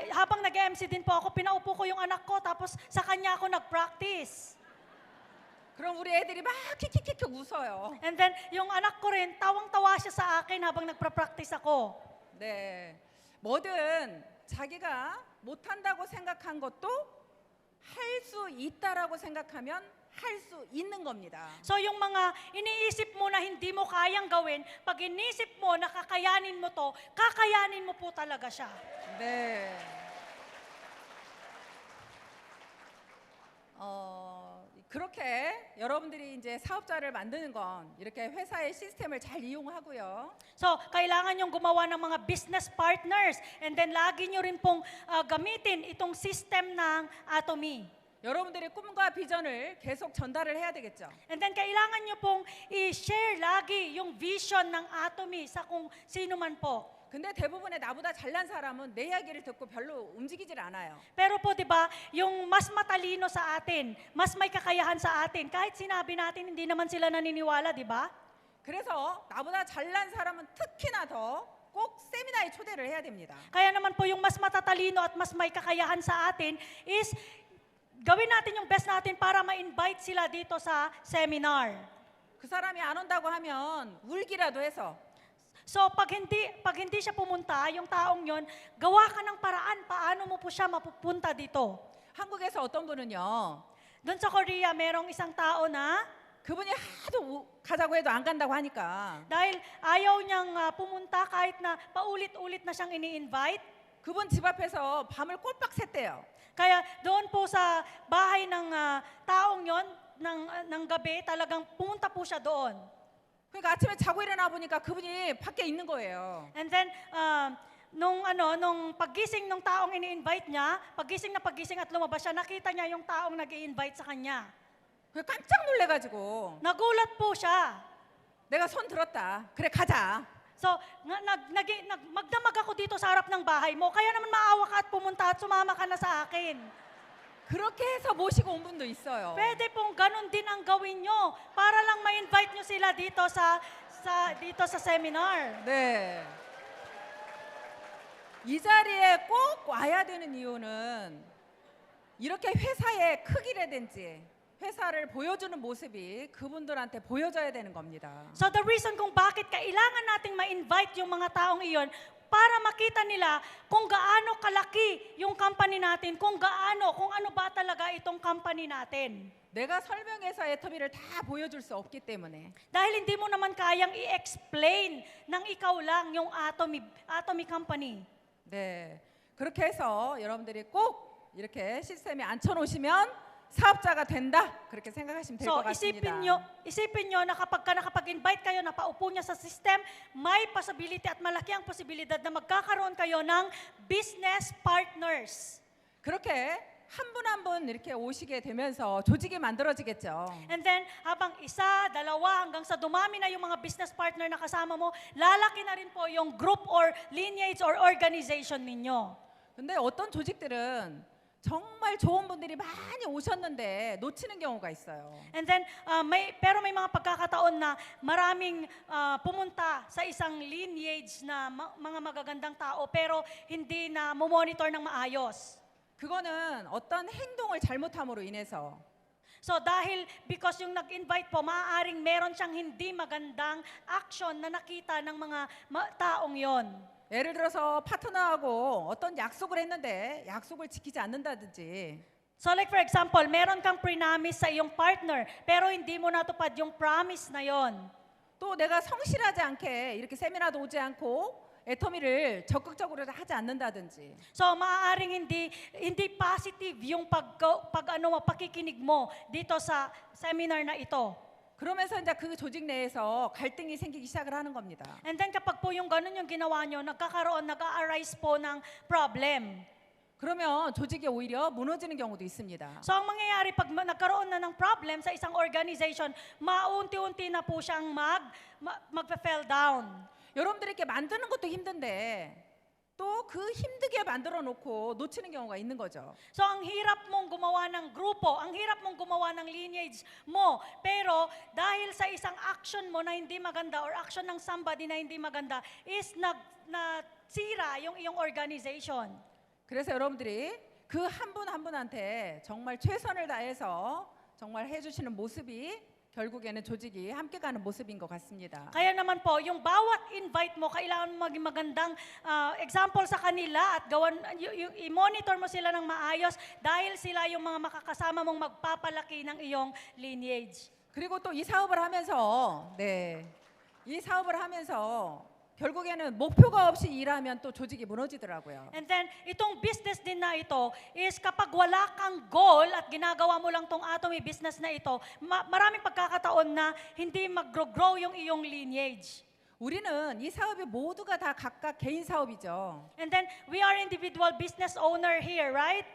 habang nag-MC din po ako, pinaupo ko yung anak ko, tapos sa kanya ako nag-practice. 그럼 우리 애들이 막 킥킥킥 웃어요. And then, yung anak ko rin, tawang-tawa siya sa akin habang nagpa-practice ako. 네. 뭐든 자기가 못한다고 생각한 것도 할 수 있다라고 생각하면 할 수 있는 겁니다. So yung mga iniisip mo na hindi mo kayang gawin, pag inisip mo na kakayanin mo to, kakayanin mo po talaga siya. 네. 그렇게 여러분들이 이제 사업자를 만드는 건 이렇게 회사의 시스템을 잘 이용하고요. So, kailangan yung gumawa ng mga business partners and then lagi nyo rin pong gamitin itong system ng Atomy. 여러분들의 꿈과 비전을 계속 전달을 해야 되겠죠. And then kailangan nyo pong i-share lagi yung vision ng Atomy sa kung sino man po. 근데 대부분의 나보다 잘난 사람은 내 이야기를 듣고 별로 움직이질 않아요. Pero po 'di ba, yung mas matalino sa atin, mas may kakayahan sa atin, kahit sinabi natin hindi naman sila naniniwala, 'di ba? 그래서 나보다 잘난 사람은 특히나 더 꼭 세미나에 초대를 해야 됩니다. Kaya naman po yung mas matatalino at mas may kakayahan sa atin is gawin natin yung best natin para ma-invite sila dito sa seminar. 그 사람이 안 온다고 하면 울기라도 해서 So pag hindi siya pumunta, yung taong yon, gawa ka ng paraan paano mo po siya mapupunta dito. 한국에서 어떤 분은요. Doon sa Korea, merong isang tao na 그분이 하도 가자고 해도 안 간다고 하니까 dahil ayaw niyang pumunta kahit na paulit-ulit na siyang ini-invite, 그분 집 앞에서 밤을 꼴박 샜대요. kaya doon po sa bahay ng taong yon ng gabi, talagang pumunta po siya doon. 그러니까 아침에 자고 일어나 보니까 그분이 밖에 있는 거예요. And then nung paggising ng taong ini-invite niya, paggising at lumabas siya, nakita niya yung taong nag-i-invite sa kanya. 그 깜짝 놀래가지고 Nagulat po siya. 내가 손 들었다. 그래 가자. So, magdamag ako dito sa harap ng bahay mo, kaya naman maawa ka at pumunta at sumama ka na sa akin. 그렇게 해서 모시고 온 분도 있어요. Pwede pong ganun din ang gawin nyo para lang ma-invite nyo sila dito sa seminar. 네. 이 자리에 꼭 와야 되는 이유는 이렇게 회사의 크기라든지 회사를 보여주는 모습이 그분들한테 보여져야 되는 겁니다. So the reason kung bakit kailangan nating ma-invite yung mga taong iyon para makita nila kung gaano kalaki yung company natin, kung ano ba talaga itong company natin. 내가 설명해서 애터미를 다 보여줄 수 없기 때문에 Dahil hindi mo naman kayang i-explain ng ikaw lang yung Atomy Company. 네, 그렇게 해서 여러분들이 꼭 이렇게 시스템에 앉혀놓으시면 사업자가 된다 그렇게 생각하시면 될 것 So 같습니다. isipin nyo na kapag nakapag-invite kayo, napaupo niya sa system, may possibility at malaki ang posibilidad na magkakaroon kayo ng business partners. 그렇게 한 분 한 분 이렇게 오시게 되면서 조직이 만들어지겠죠. And then, habang isa, dalawa, hanggang sa dumami na yung mga business partner na kasama mo, lalaki na rin po yung group or lineage or organization ninyo. 근데 어떤 조직들은 정말 좋은 분들이 많이 오셨는데 놓치는 경우가 있어요. And then, pero may mga pagkakataon na maraming pumunta sa isang lineage na mga magagandang tao pero hindi na monitor ng maayos. 그거는 어떤 행동을 잘못함으로 인해서 So because yung nag-invite po, maaaring meron siyang hindi magandang action na nakita ng mga taong yon. 예를 들어서 파트너하고 어떤 약속을 했는데 약속을 지키지 않는다든지 So like for example, meron kang pre-promise sa iyong partner pero hindi mo natupad yung promise na yon. 또 내가 성실하지 않게 이렇게 세미나도 오지 않고 애터미를 적극적으로 하지 않는다든지 So maaaring hindi positive yung pakikinig mo dito sa seminar na ito. 그러면서 이제 그 조직 내에서 갈등이 생기기 시작을 하는 겁니다. And then kapag po yung ganun yung ginawa nyo, nag-a-arise po ng problem. 그러면 조직이 오히려 무너지는 경우도 있습니다. So ang mangyayari pag nagkaroon na ng problem sa isang organization, maunti-unti na po siyang mag-fell down. 여러분들이 이렇게 만드는 것도 힘든데 또 그 힘들게 만들어 놓고 놓치는 경우가 있는 거죠. So ang hirap mong gumawa ng grupo, ang hirap mong gumawa ng lineage mo, pero dahil sa isang action mo na hindi maganda or action ng somebody na hindi maganda is nasira yung iyong organization. 그래서 여러분들이 그 한 분 한 분한테 정말 최선을 다해서 정말 해주시는 모습이 결국에는 조직이 함께 가는 모습인 것 같습니다. Kaya naman po, yung bawat invite mo, kailangan mo maging magandang example sa kanila at i-monitor mo sila ng maayos dahil sila yung mga makakasama mong magpapalaki ng iyong lineage. 그리고 또 이 사업을 하면서 이 사업을 하면서 결국에는 목표가 없이 일하면 또 조직이 무너지더라고요. And then, itong business din na ito is kapag wala kang goal at ginagawa mo lang tong Atomy business na ito, maraming pagkakataon na hindi mag-grow yung iyong lineage. 우리는 이 사업이 모두가 다 각각 개인 사업이죠. And then, we are individual business owner here, right?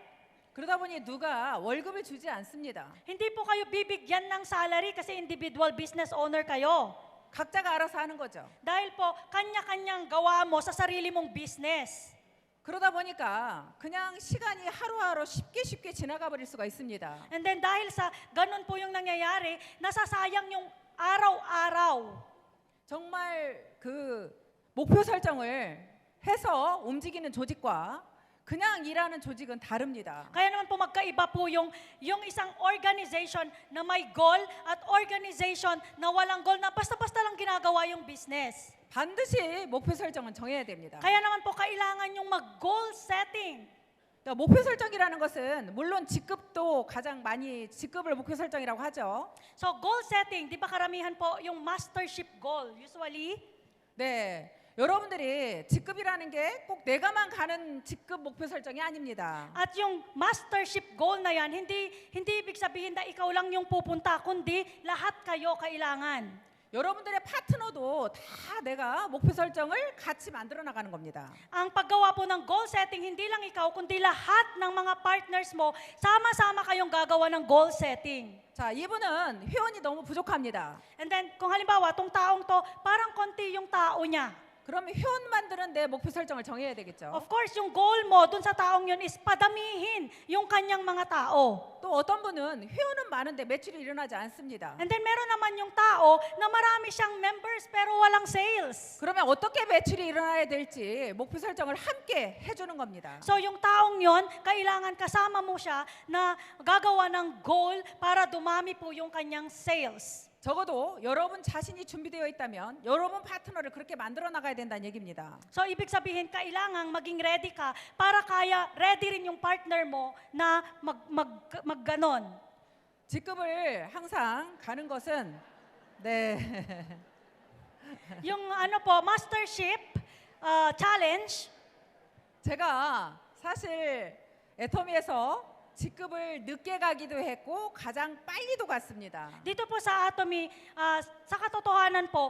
그러다 보니 누가 월급을 주지 않습니다. Hindi po kayo bibigyan ng salary kasi individual business owner kayo. 각자가 알아서 하는 거죠. Dahil po, kanya-kanyang gawa mo sa sarili mong business. 그러다 보니까 그냥 시간이 하루하루 쉽게 지나가 버릴 수가 있습니다. And then dahil sa ganun po yung nangyayari, nasasayang yung araw-araw. 정말 그 목표 설정을 해서 움직이는 조직과 그냥 일하는 조직은 다릅니다. Kaya naman po magkaiba po yung isang organization na may goal at organization na walang goal na basta-basta lang ginagawa yung business. 반드시 목표 설정은 정해야 됩니다. Kaya naman po kailangan yung mag-goal setting. 그러니까 목표 설정이라는 것은 물론 직급도 가장 많이 직급을 목표 설정이라고 하죠. So goal setting, di ba karamihan po yung mastership goal usually? 네. 여러분들이 직급이라는 게 꼭 내가만 가는 직급 목표 설정이 아닙니다. At yung mastership goal na yan, hindi ibig sabihin na ikaw lang yung pupunta, kundi lahat kayo kailangan. 여러분들의 파트너도 다 내가 목표 설정을 같이 만들어 나가는 겁니다. Ang paggawa po ng goal setting, hindi lang ikaw, kundi lahat ng mga partners mo, sama-sama kayong gagawa ng goal setting. 자, 이분은 회원이 너무 부족합니다. And then, kung halimbawa, tong taong to, parang konti yung tao niya. 그러면 회원 만드는데 목표 설정을 정해야 되겠죠. Of course, yung goal mo dun sa taong yun is padamihin yung kanyang mga tao. 또 어떤 분은 회원은 많은데 매출이 일어나지 않습니다. And then meron naman yung tao na marami siyang members pero walang sales. 그러면 어떻게 매출이 일어나야 될지 목표 설정을 함께 해주는 겁니다. So yung taong yon, kailangan kasama mo siya na gagawa ng goal para dumami po yung kanyang sales. 적어도 여러분 자신이 준비되어 있다면 여러분 파트너를 그렇게 만들어 나가야 된다는 얘기입니다. So ibig sabihin, kailangang maging ready ka para kaya ready rin yung partner mo na magganon. 직급을 항상 가는 것은 네. Yung ano po, mastership challenge, 제가 사실 애터미에서 직급을 늦게 가기도 했고 가장 빨리도 갔습니다. dito po sa Atomy, sa katotohanan po,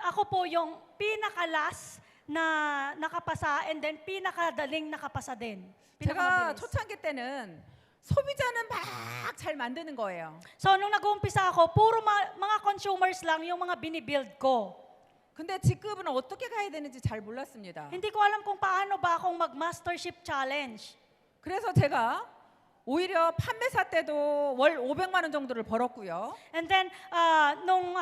ako po yung pinakalas na nakapasa and then pinakadaling nakapasa din. 제가 Pinakamabilis. 초창기 때는 소비자는 막 잘 만드는 거예요. So nung nag-uumpisa ako, puro mga consumers lang yung mga binibuild ko. 근데 직급은 어떻게 가야 되는지 잘 몰랐습니다. Hindi ko alam kung paano ba akong mag-mastership challenge. 그래서 제가 오히려 판매사 때도 월 500만 원 정도를 벌었고요. And then, nung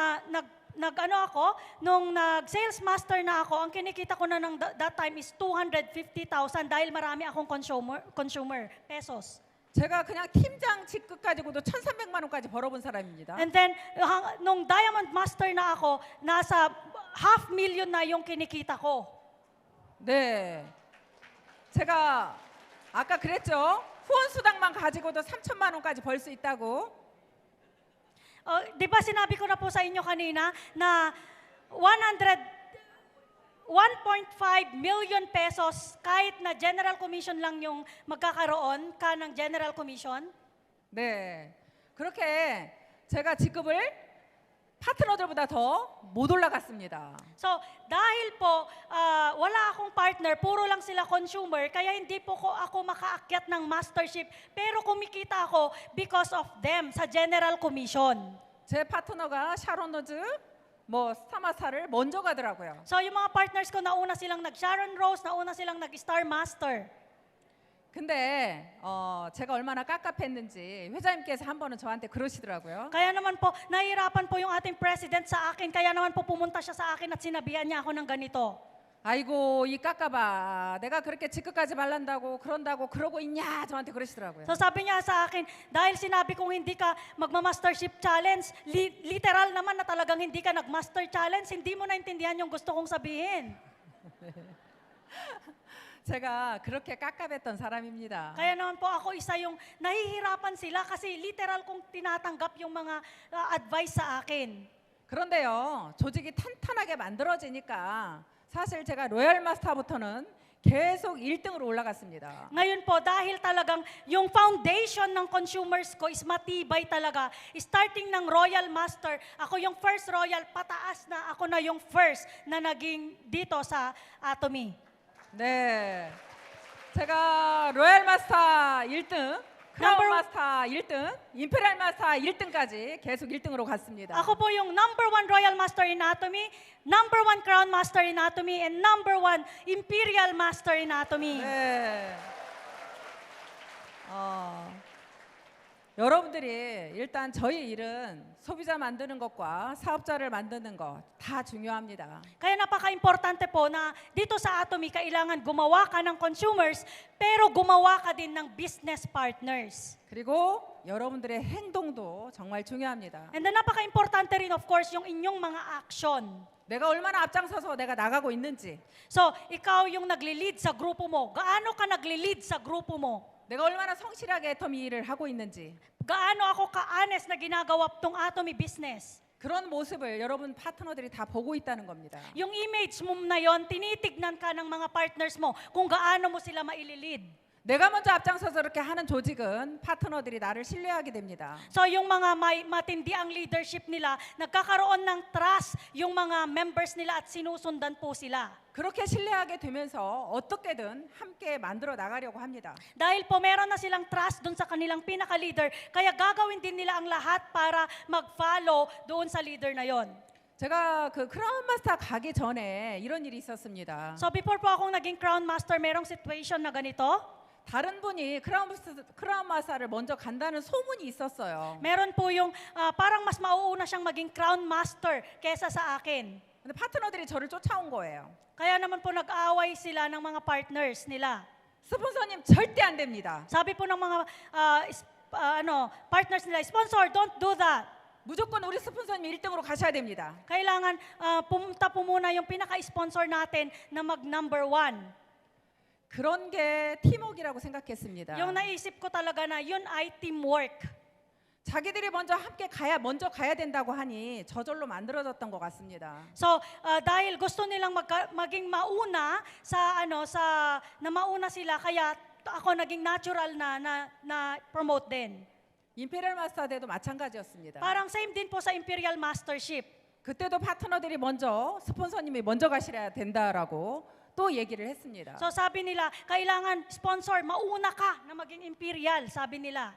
nag-sales master na ako, ang kinikita ko na ng that time is 250,000 dahil marami akong consumer pesos. 제가 그냥 팀장 직급 가지고도 1,300만 원까지 벌어본 사람입니다. And then, nung diamond master na ako, nasa 500,000 na yung kinikita ko. 네. 제가 아까 그랬죠? 후원 수당만 가지고도 3천만 원까지 벌 수 있다고. Di ba sinabi ko na po sa inyo kanina na 1.5 million pesos kahit na general commission lang yung magkakaroon ka ng general commission? 네. 그렇게 제가 직급을 파트너들보다 더 못 올라갔습니다. So, dahil po wala akong partner, puro lang sila consumer, kaya hindi po ako makaakyat ng mastership, pero kumikita ako because of them sa general commission. 제 파트너가 샤론로즈, 스타마스타를 먼저 가더라고요. So, yung mga partners ko, nauna silang nag-Sharon Rose, nauna silang nag-Star Master. 근데 제가 얼마나 깝깝했는지 회장님께서 한 번은 저한테 그러시더라고요. Kaya naman po, nahihirapan po yung ating president sa akin, kaya naman po pumunta siya sa akin at sinabihan niya ako ng ganito. 아이고 이 깝깝아 내가 그렇게 직급까지 말란다고 그런다고 그러고 있냐 저한테 그러시더라고요. So sabi niya sa akin, dahil sinabi kong hindi ka magma-mastership challenge, literal naman na talagang hindi ka nag-master challenge, hindi mo naintindihan yung gusto kong sabihin. 제가 그렇게 깝깝했던 사람입니다. Kaya naman po ako isa yung nahihirapan sila kasi literal kong tinatanggap yung mga advice sa akin. 그런데요 조직이 탄탄하게 만들어지니까 사실 제가 로얄 마스터부터는 계속 1등으로 올라갔습니다. Ngayon po, dahil talagang yung foundation ng consumers ko is matibay talaga. Starting ng Royal Master, ako yung first Royal, pataas na ako na yung first na naging dito sa Atomy. 네, 제가 로얄 마스터 1등, 크라운 마스터 1등, 임페리얼 마스터 1등까지 계속 1등으로 갔습니다. Ako po yung number 1 Royal Master in Atomy, number 1 Crown Master in Atomy, and number 1 Imperial Master in Atomy. 네. 여러분들이 일단 저희 일은 소비자 만드는 것과 사업자를 만드는 것 다 중요합니다. Kaya napaka-importante po na dito sa Atomy, kailangan gumawa ka ng consumers, pero gumawa ka din ng business partners. 그리고 여러분들의 행동도 정말 중요합니다. And then napaka-importante rin of course yung inyong mga action. 내가 얼마나 앞장서서 내가 나가고 있는지, So, ikaw yung nagli-lead sa grupo mo. Gaano ka nagli-lead sa grupo mo? 내가 얼마나 성실하게 애터미 일을 하고 있는지, Gaano ako ka-honest na ginagawa tong Atomy business? 그런 모습을 여러분 파트너들이 다 보고 있다는 겁니다. Yung image mo na yon, tinitignan ka ng mga partners mo kung gaano mo sila maililid. 내가 먼저 앞장서서 그렇게 하는 조직은 파트너들이 나를 신뢰하게 됩니다. So yung mga may matindi ang leadership nila, nagkakaroon ng trust yung mga members nila at sinusundan po sila. 그렇게 신뢰하게 되면서 어떻게든 함께 만들어 나가려고 합니다. Dahil po meron na silang trust doon sa kanilang pinaka-leader, kaya gagawin din nila ang lahat para mag-follow doon sa leader na yon. 제가 그 크라운 마스터 가기 전에 이런 일이 있었습니다. So before po akong naging Crown Master, merong situation na ganito. 다른 분이 크라운 마스터를 먼저 간다는 소문이 있었어요. Meron po yung parang mas mauuna siyang maging Crown Master kesa sa akin. 근데 파트너들이 저를 쫓아온 거예요. Kaya naman po nag-aaway sila ng mga partners nila. 스폰서님 절대 안 됩니다. Sabi po ng mga partners nila, sponsor, don't do that. 무조건 우리 스폰서님 1등으로 가셔야 됩니다. Kailangan pumunta po muna yung pinaka-sponsor natin na mag-number 1. 그런 게 팀워크라고 생각했습니다. Yung naisip ko talaga na yun ay teamwork. 자기들이 먼저 가야 된다고 하니 저절로 만들어졌던 것 같습니다. So dahil gusto nilang maging mauna na mauna sila, kaya ako naging natural na promote din. 임페리얼 마스터 때도 마찬가지였습니다. Parang same din po sa Imperial Mastership. 그때도 파트너들이 먼저 스폰서님이 먼저 가셔야 된다라고 또 얘기를 했습니다. So sabi nila, kailangan sponsor, mauna ka na maging Imperial, sabi nila.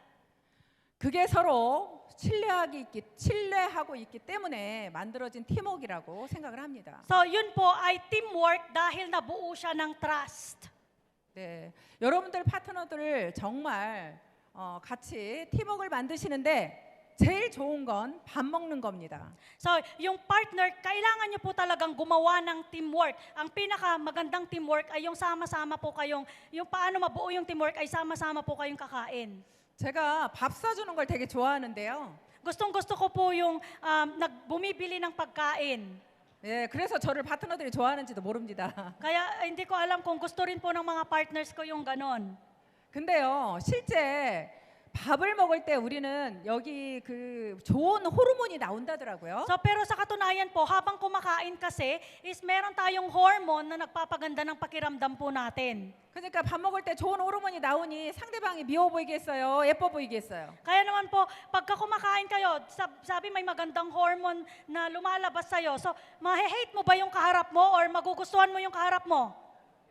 그게 서로 신뢰하고 있기 때문에 만들어진 팀워크라고 생각을 합니다. So yun po ay teamwork dahil nabuo siya ng trust. 네, 여러분들 파트너들 정말 같이 팀워크를 만드시는데 제일 좋은 건 밥 먹는 겁니다. So, yung partner, kailangan nyo po talagang gumawa ng teamwork. Ang pinakamagandang teamwork ay yung sama-sama po kayong, yung paano mabuo yung teamwork ay sama-sama po kayong kakain. 제가 밥 사주는 걸 되게 좋아하는데요. Gustong-gusto ko po yung bumibili ng pagkain. 네, 그래서 저를 파트너들이 좋아하는지도 모릅니다. Kaya hindi ko alam kung gusto rin po ng mga partners ko yung ganon. 근데요, 실제 밥을 먹을 때 우리는 여기 그 좋은 호르몬이 나온다더라고요. So, pero sa katunayan po, habang kumakain kasi, is meron tayong hormone na nagpapaganda ng pakiramdam po natin. 그러니까 밥 먹을 때 좋은 호르몬이 나오니 상대방이 미워 보이겠어요? 예뻐 보이겠어요? Kaya naman po, pagka kumakain kayo, sabi may magandang hormone na lumalabas sa'yo. So, mahe-hate mo ba yung kaharap mo or magugustuhan mo yung kaharap mo?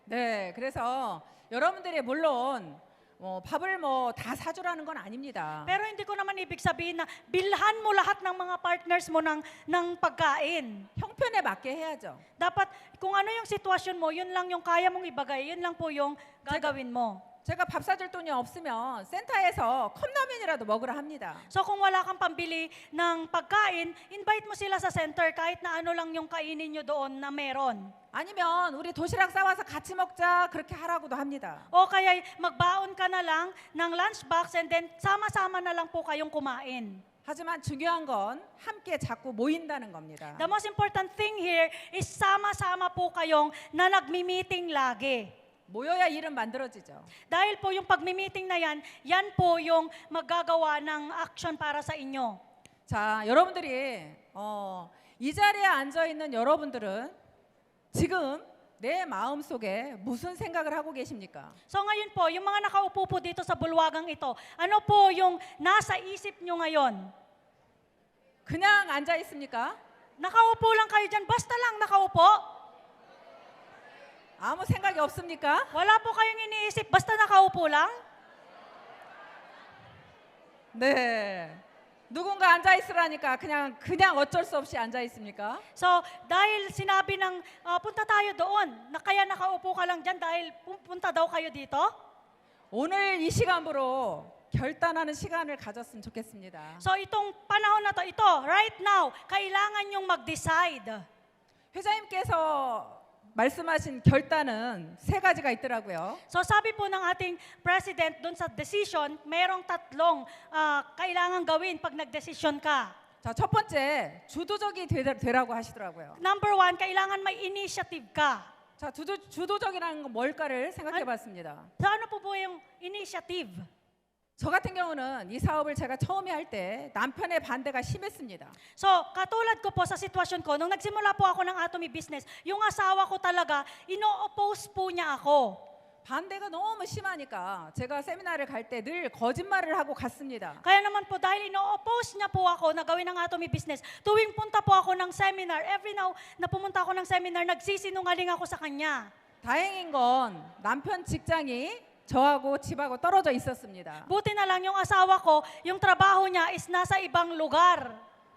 네, 그래서 여러분들이 물론 밥을 다 사주라는 건 아닙니다. Pero hindi ko naman ibig sabihin na bilhan mo lahat ng mga partners mo ng pagkain. 형편에 맞게 해야죠. Dapat kung ano yung sitwasyon mo, yun lang yung kaya mong ibagay, yun lang po yung gagawin mo. 제가 밥 사줄 돈이 없으면 센터에서 컵라면이라도 먹으라 합니다. So kung wala kang pambili ng pagkain, invite mo sila sa center kahit na ano lang yung kainin nyo doon na meron. 아니면 우리 도시락 싸와서 같이 먹자 그렇게 하라고도 합니다. O kaya magbaon ka na lang ng lunchbox and then sama-sama na lang po kayong kumain. 하지만 중요한 건 함께 자꾸 모인다는 겁니다. The most important thing here is sama-sama po kayong na nagmi-meeting lagi. 모여야 일은 만들어지죠. Dahil po yung pagmi-meeting na yan po yung maggagawa ng action para sa inyo. 자, 여러분들이 이 자리에 앉아 있는 여러분들은 지금 내 마음 속에 무슨 생각을 하고 계십니까? So ngayon po, yung mga nakaupo po dito sa bulwagang ito, ano po yung nasa isip nyo ngayon? 그냥 앉아 있습니까? Nakaupo lang kayo dyan, basta lang nakaupo? 아무 생각이 없습니까? Wala po kayong iniisip, basta nakaupo lang? 네. 누군가 앉아 있으라니까 그냥 어쩔 수 없이 앉아 있습니까? So, dahil sinabi ng punta tayo doon, na kaya nakaupo ka lang dyan dahil punta daw kayo dito? 오늘 이 시간으로 결단하는 시간을 가졌으면 좋겠습니다. So, itong panahon na to, right now, kailangan yung mag-decide. 회장님께서 말씀하신 결단은 세 가지가 있더라고요. So, 사bi po ng ating president doon sa decision, merong tatlong kailangan gawin pag nag-decision ka. 자, 첫 번째, 주도적이 되라고 하시더라고요. Number 1, kailangan may initiative ka. 자, 주도적이라는 건 뭘까를 생각해 봤습니다. So, ano po yung initiative? 저 같은 경우는 이 사업을 제가 처음에 할 때 남편의 반대가 심했습니다. So, katulad ko po sa sitwasyon ko, nung nagsimula po ako ng Atomy Business, yung asawa ko talaga, ino-oppose po niya ako. 반대가 너무 심하니까 제가 세미나를 갈 때 늘 거짓말을 하고 갔습니다. Kaya naman po, dahil ino-oppose niya po ako na gawin ang Atomy Business, tuwing punta po ako ng seminar, every now na pumunta ako ng seminar, nagsisinungaling ako sa kanya. 다행인 건 남편 직장이 저하고 집하고 떨어져 있었습니다. Buti na lang yung asawa ko, yung trabaho niya is nasa ibang lugar.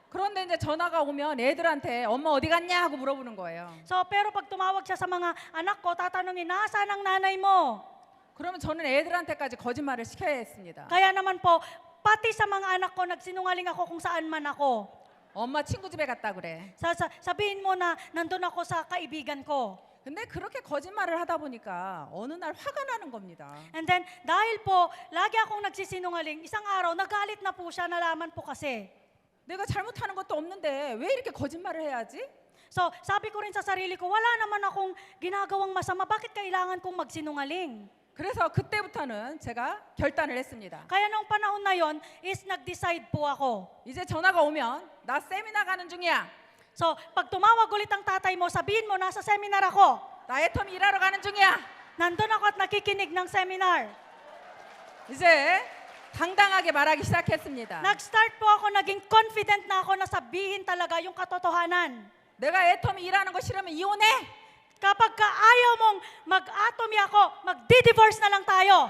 그런데 이제 전화가 오면 애들한테 엄마 어디 갔냐 하고 물어보는 거예요. So, pero pag tumawag siya sa mga anak ko, tatanungin, nasaan ang nanay mo? 그러면 저는 애들한테까지 거짓말을 시켜야 했습니다. Kaya naman po, pati sa mga anak ko, nagsinungaling ako kung saan man ako. 엄마 친구 집에 갔다 그래. Sabihin mo na nandun ako sa kaibigan ko. 근데 그렇게 거짓말을 하다 보니까 어느 날 화가 나는 겁니다. And then, dahil po, lagi akong nagsisinungaling, isang araw, nagalit na po siya, nalaman po kasi. 내가 잘못하는 것도 없는데 왜 이렇게 거짓말을 해야지? So, sabi ko rin sa sarili ko, wala naman akong ginagawang masama, bakit kailangan kong magsinungaling? 그래서 그때부터는 제가 결단을 했습니다. Kaya nung panahon na yon is nag-decide po ako. 이제 전화가 오면 나 세미나 가는 중이야. So, pag tumawag ulit ang tatay mo, sabihin mo, nasa seminar ako. 나 애터미 일하러 가는 중이야. Nandun ako at nakikinig ng seminar. 이제 당당하게 말하기 시작했습니다. Nag-start po ako, naging confident na ako na sabihin talaga yung katotohanan. 내가 애터미 일하는 거 싫으면 이혼해. Kapag ka ayaw mong mag-atomy ako, magdi-divorce na lang tayo.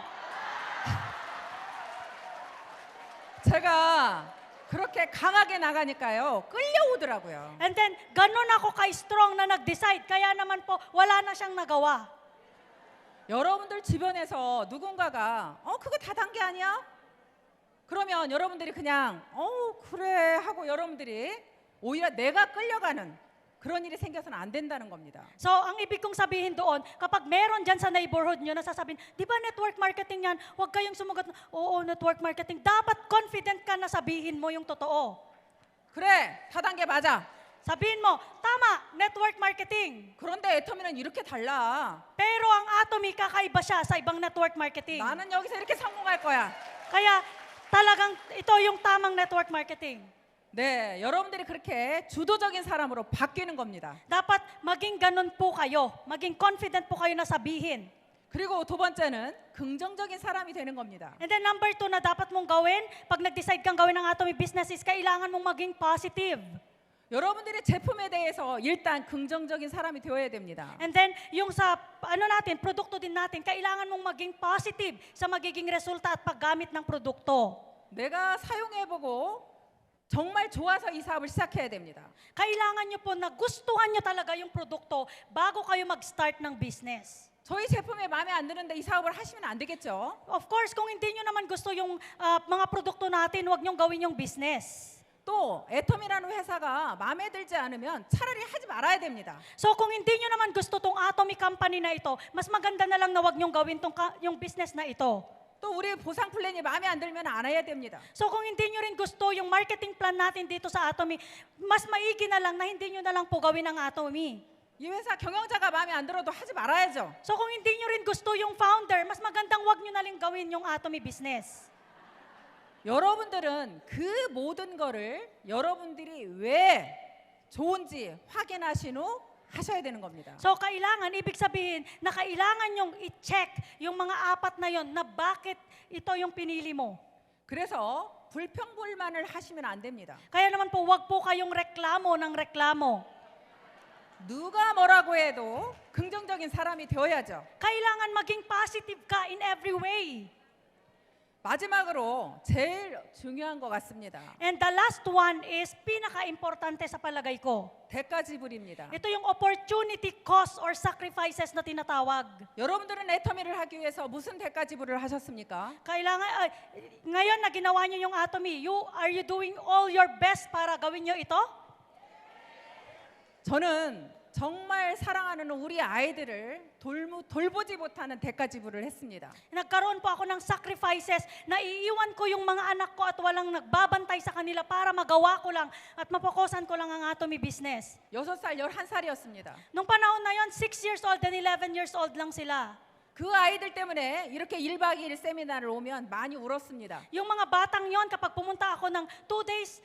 제가 그렇게 강하게 나가니까요. 끌려오더라고요. And then, ganun ako ka-strong na nag-decide. Kaya naman po, wala na siyang nagawa. 여러분들 주변에서 누군가가 그거 다 단 게 아니야? 그러면 여러분들이 그냥 그래 하고 여러분들이 오히려 내가 끌려가는 그런 일이 생겨서는 안 된다는 겁니다. So, ang ibig kong sabihin doon, kapag meron dyan sa neighborhood nyo na sasabihin, di ba network marketing yan? Huwag kayong sumagot, oo, network marketing. Dapat confident ka na sabihin mo yung totoo. 그래, 다단계 맞아. Sabihin mo, tama, network marketing. 그런데 애터미는 이렇게 달라. Pero ang Atomy, kakaiba siya sa ibang network marketing. 나는 여기서 이렇게 성공할 거야. Kaya talagang ito yung tamang network marketing. 네, 여러분들이 그렇게 주도적인 사람으로 바뀌는 겁니다. Dapat maging ganun po kayo. Maging confident po kayo na sabihin. 그리고 두 번째는 긍정적인 사람이 되는 겁니다. And then number 2 na dapat mong gawin, pag nag-decide kang gawin ng Atomy business is kailangan mong maging positive. 여러분들의 제품에 대해서 일단 긍정적인 사람이 되어야 됩니다. And then, yung sa, produkto din natin, kailangan mong maging positive sa magiging resulta at paggamit ng produkto. 내가 사용해보고 정말 좋아서 이 사업을 시작해야 됩니다. Kailangan nyo po na gustuhan nyo talaga yung produkto bago kayo mag-start ng business. 저희 제품에 마음에 안 드는데 이 사업을 하시면 안 되겠죠? Of course, kung hindi nyo naman gusto yung mga produkto natin, huwag nyong gawin yung business. 또 애텀이라는 회사가 마음에 들지 않으면 차라리 하지 말아야 됩니다. So kung hindi nyo naman gusto tong Atomy company na ito, mas maganda na lang na huwag nyong gawin yung business na ito. 또 우리 보상 플랜이 마음에 안 들면 안 해야 됩니다. So kung hindi nyo rin gusto yung marketing plan natin dito sa Atomy, mas maigi na lang na hindi nyo na lang po gawin ang Atomy. 이 회사 경영자가 마음에 안 들어도 하지 말아야죠. So kung hindi nyo rin gusto yung founder, mas magandang wag nyo na lang gawin yung Atomy business. 여러분들은 그 모든 거를 여러분들이 왜 좋은지 확인하신 후 하셔야 되는 겁니다. So kailangan, ibig sabihin na kailangan yung i-check yung mga apat na yon na bakit ito yung pinili mo. 그래서 불평불만을 하시면 안 됩니다. Kaya naman po, wag po kayong reklamo ng reklamo. 누가 뭐라고 해도 긍정적인 사람이 되어야죠. Kailangan maging positive ka in every way. 마지막으로 제일 중요한 것 같습니다. And the last one is pinaka-importante sa palagay ko. 대가 지불입니다. Ito yung opportunity cost or sacrifices na tinatawag. 여러분들은 애터미를 하기 위해서 무슨 대가 지불을 하셨습니까? Ngayon na ginawa niyo yung Atomy, are you doing all your best para gawin niyo ito? 저는 정말 사랑하는 우리 아이들을 돌보지 못하는 대가 지불을 했습니다. Nagkaroon po ako ng sacrifices na iiwan ko yung mga anak ko at walang nagbabantay sa kanila para magawa ko lang at mapokusan ko lang ang Atomy business. 6살, 11살이었습니다. Nung panahon na yon, 6 years old and 11 years old lang sila. 그 아이들 때문에 이렇게 1박 2일 세미나를 오면 많이 울었습니다. Yung mga batang yon, kapag pumunta ako ng 2 days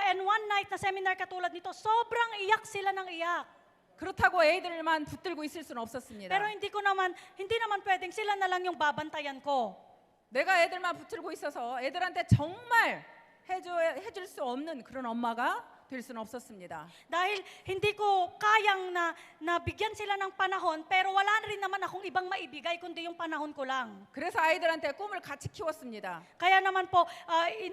and 1 night na seminar katulad nito, sobrang iyak sila ng iyak. 그렇다고 애들만 붙들고 있을 수는 없었습니다. Pero hindi naman pwedeng sila na lang yung babantayan ko. 내가 애들만 붙들고 있어서 애들한테 정말 해줄 수 없는 그런 엄마가 될 수는 없었습니다. Dahil hindi ko kayang na bigyan sila ng panahon, pero wala na rin naman akong ibang maibigay kundi yung panahon ko lang. 그래서 아이들한테 꿈을 같이 키웠습니다. Kaya naman po,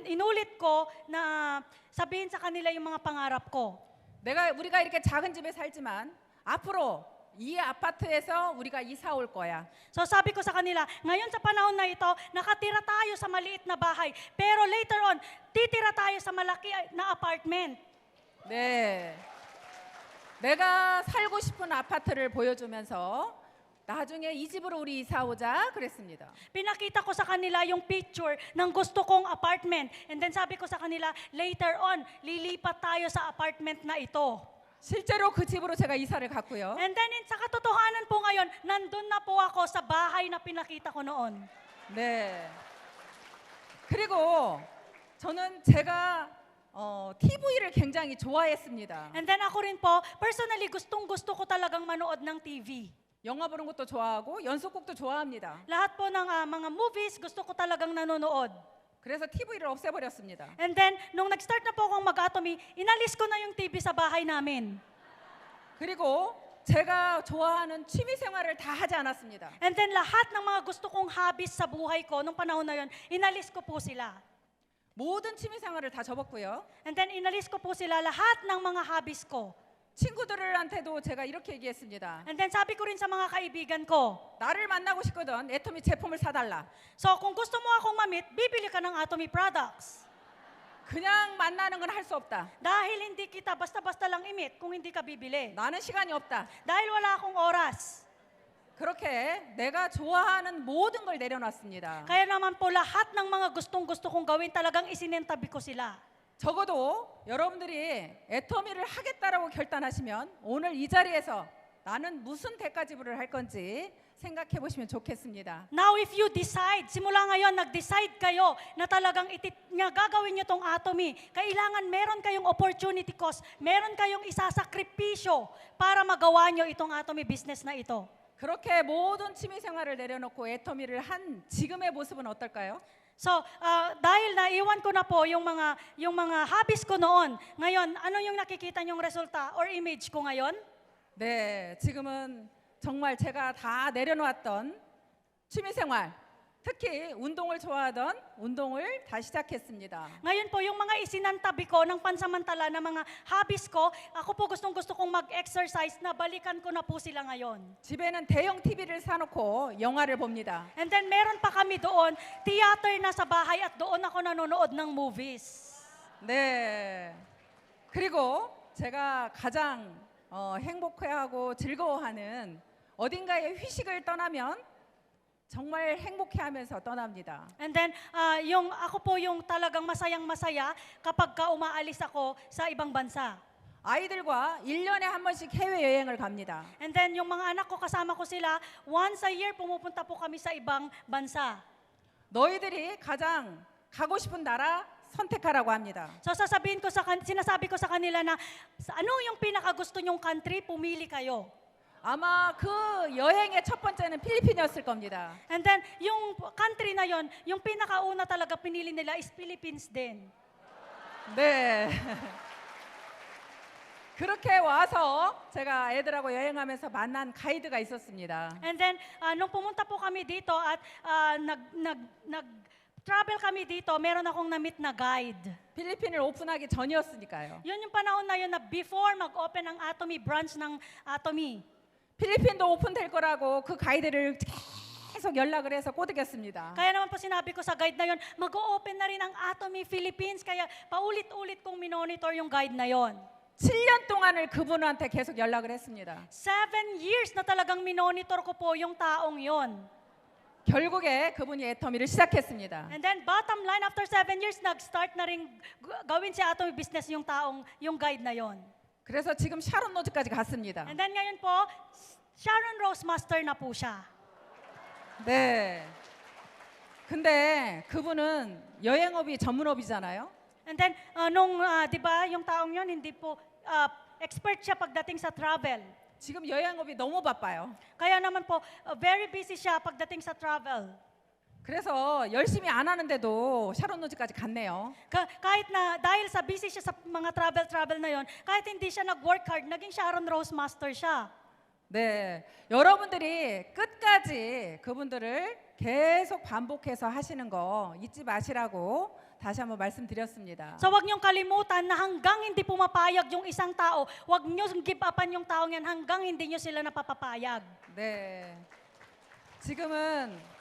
inulit ko na sabihin sa kanila yung mga pangarap ko. 우리가 이렇게 작은 집에 살지만 앞으로 이 아파트에서 우리가 이사 올 거야. So sabi ko sa kanila, ngayon sa panahon na ito, nakatira tayo sa maliit na bahay, pero later on, titira tayo sa malaki na apartment. 네. 내가 살고 싶은 아파트를 보여주면서 나중에 이 집으로 우리 이사 오자 그랬습니다. Pinakita ko sa kanila yung picture ng gusto kong apartment. And then sabi ko sa kanila, later on, lilipat tayo sa apartment na ito. 실제로 그 집으로 제가 이사를 갔고요. And then sa katotohanan po ngayon, nandun na po ako sa bahay na pinakita ko noon. 네. 그리고 저는 제가 TV를 굉장히 좋아했습니다. And then ako rin po, personally, gustong-gusto ko talagang manood ng TV. 영화 보는 것도 좋아하고 연속곡도 좋아합니다. Lahat po ng mga movies, gusto ko talagang nanonood. 그래서 TV를 없애버렸습니다. And then, nung nag-start na po akong mag-atomy, inalis ko na yung TV sa bahay namin. 그리고 제가 좋아하는 취미 생활을 다 하지 않았습니다. And then, lahat ng mga gusto kong hobbies sa buhay ko, nung panahon na yun, inalis ko po sila. 모든 취미 생활을 다 접었고요. And then, inalis ko po sila lahat ng mga hobbies ko. 친구들한테도 제가 이렇게 얘기했습니다. And then, sabi ko rin sa mga kaibigan ko, 나를 만나고 싶거든 애터미 제품을 사달라. so kung gusto mo akong ma-meet, bibili ka ng Atomy products. 그냥 만나는 건 할 수 없다. Dahil hindi kita basta-basta lang i-meet kung hindi ka bibili. 나는 시간이 없다. Dahil wala akong oras. 그렇게 내가 좋아하는 모든 걸 내려놨습니다. Kaya naman po lahat ng mga gustong-gusto kong gawin, talagang isinentabi ko sila. 적어도 여러분들이 애터미를 하겠다라고 결단하시면 오늘 이 자리에서 나는 무슨 대가 지불을 할 건지 생각해 보시면 좋겠습니다. Now if you decide, simula ngayon nag-decide kayo na talagang gagawin nyo tong Atomy, kailangan meron kayong opportunity cost, meron kayong isasakripisyo para magawa nyo itong Atomy business na ito. 그렇게 모든 취미 생활을 내려놓고 애터미를 한 지금의 모습은 어떨까요? So, dahil naiwan ko na po yung mga hobbies ko noon, ngayon, ano yung nakikita nyong resulta or image ko ngayon? 네, 지금은 정말 제가 다 내려놓았던 취미 생활, 특히 운동을 좋아하던 운동을 다시 시작했습니다. Ngayon po, yung mga isinantabi ko ng pansamantala na mga hobbies ko, ako po gustong-gusto kong mag-exercise, na balikan ko na po sila ngayon. 집에는 대형 TV를 사놓고 영화를 봅니다. And then meron pa kami doon, theater na sa bahay at doon ako nanonood ng movies. 네. 그리고 제가 가장 행복해하고 즐거워하는 어딘가에 휴식을 떠나면 정말 행복해하면서 떠납니다. And then, ako po yung talagang masayang-masaya kapag umaalis ako sa ibang bansa. 아이들과 1년에 한 번씩 해외여행을 갑니다. And then, yung mga anak ko, kasama ko sila, once a year pumupunta po kami sa ibang bansa. 너희들이 가장 가고 싶은 나라 선택하라고 합니다. So sinasabi ko sa kanila na ano yung pinakagusto nyong country, pumili kayo. 아마 그 여행의 첫 번째는 필리핀이었을 겁니다. And then yung country na yon, yung pinakauna talaga pinili nila is Philippines din. 네. 그렇게 와서 제가 애들하고 여행하면서 만난 가이드가 있었습니다. And then nung pumunta po kami dito at travel kami dito, meron akong na-meet na guide. 필리핀을 오픈하기 전이었으니까요. Yun yung panahon na yun na before mag-open ang Atomy branch ng Atomy. 필리핀도 오픈될 거라고 그 가이드를 계속 연락을 해서 꼬드겼습니다. Kaya naman po sinabi ko sa guide na yun, mag-o-open na rin ang Atomy Philippines. Kaya paulit-ulit kong minonitor yung guide na yon. 7년 동안을 그분한테 계속 연락을 했습니다. 7 years na talagang minonitor ko po yung taong yon. 결국에 그분이 애터미를 시작했습니다. And then bottom line, after 7 years, nag-start na rin gawin si Atomy business yung guide na yon. 그래서 지금 샤론 로즈까지 갔습니다. And then ngayon po, Sharon Rose Master na po siya. 네. 근데 그분은 여행업이 전문업이잖아요. And then, di ba, yung taong yon hindi po, expert siya pagdating sa travel. 지금 여행업이 너무 바빠요. Kaya naman po, very busy siya pagdating sa travel. 그래서 열심히 안 하는데도 샤론 노즈까지 갔네요. Kahit na dahil sa busy siya sa mga travel na yon, kahit hindi siya nag-work hard, naging Sharon Rose Master siya. 네, 여러분들이 끝까지 그분들을 계속 반복해서 하시는 거 잊지 마시라고 다시 한번 말씀드렸습니다. So wag niyong kalimutan na hanggang hindi pumapayag yung isang tao, wag niyo give upan yung taong yan hanggang hindi niyo sila napapapayag. 네, 지금은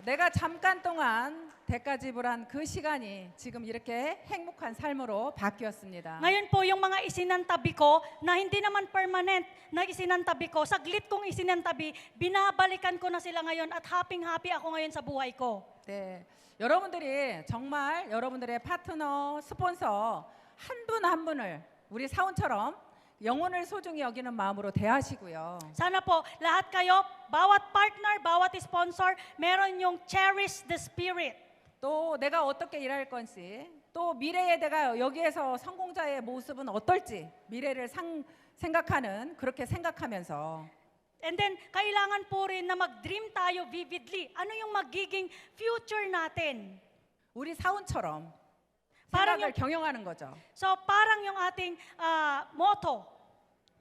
내가 잠깐 동안 대가 지불한 그 시간이 지금 이렇게 행복한 삶으로 바뀌었습니다. Ngayon po, yung mga isinantabi ko, na hindi naman permanent na isinantabi ko, saglit kong isinantabi, binabalikan ko na sila ngayon at happy ako ngayon sa buhay ko. 네, 여러분들이 정말 여러분들의 파트너, 스폰서 한 분 한 분을 우리 사원처럼 영혼을 소중히 여기는 마음으로 대하시고요. Sana po, lahat kayo, bawat partner, bawat sponsor, meron yung cherish the spirit. 또 내가 어떻게 일할 건지, 또 미래에 내가 여기에서 성공자의 모습은 어떨지 미래를 생각하는 그렇게 생각하면서 And then, kailangan po rin na mag-dream tayo vividly. Ano yung magiging future natin? 우리 사원처럼 parang 생각을 경영하는 거죠. So, parang yung ating motto.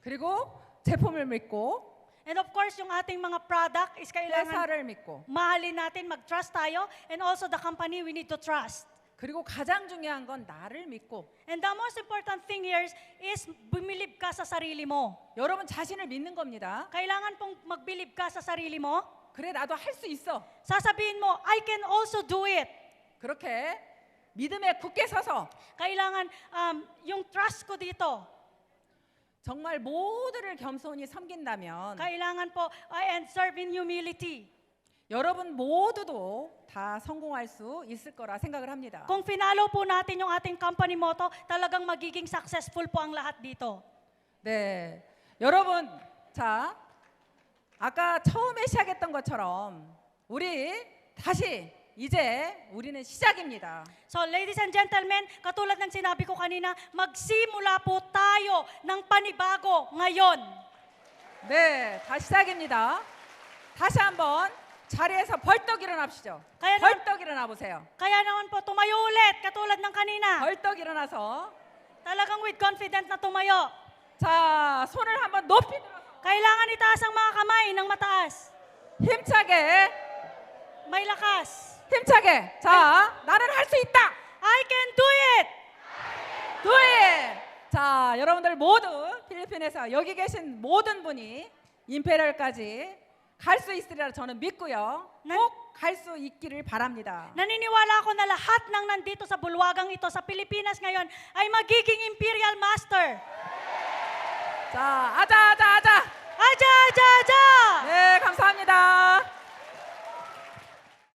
그리고 제품을 믿고 And of course, yung ating mga product is kailangan 회사를 믿고 mahalin natin, mag-trust tayo. And also the company we need to trust. 그리고 가장 중요한 건 나를 믿고 And the most important thing here is bumilib ka sa sarili mo. 여러분 자신을 믿는 겁니다. Kailangan pong magbilib ka sa sarili mo. 그래 나도 할 수 있어. Sasabihin mo, I can also do it. 그렇게 믿음에 굳게 서서 Kailangan yung trust ko dito. 정말 모두를 겸손히 섬긴다면 Kailangan po, and serve in humility. 여러분 모두도 다 성공할 수 있을 거라 생각을 합니다. Kung finalo po natin yung ating company motto, talagang magiging successful po ang lahat dito. 네, 여러분, 자, 아까 처음에 시작했던 것처럼 우리 다시 이제 우리는 시작입니다. So ladies and gentlemen, katulad ng sinabi ko kanina, magsimula po tayo ng panibago ngayon. 네, 다시 시작입니다. 다시 한번 자리에서 벌떡 일어납시죠. Kaya naman, 벌떡 일어나 보세요. kaya naman po tumayo ulit, katulad ng kanina. 벌떡 일어나서 Talagang with confident na tumayo. 자, 손을 한번 높이 들어서 Kailangan itaas ang mga kamay ng mataas. 힘차게, May lakas. 힘차게. 자, 나는 할 수 있다. I can do it! Do it. 자, 여러분들 모두 필리핀에서 여기 계신 모든 분이 임페리얼까지 갈 수 있으리라 저는 믿고요. 꼭 갈 수 있기를 바랍니다. Naniniwala ako na lahat ng nandito sa bulwagang ito sa Pilipinas ngayon ay magiging Imperial Master. 자, 아자. Aja, aja!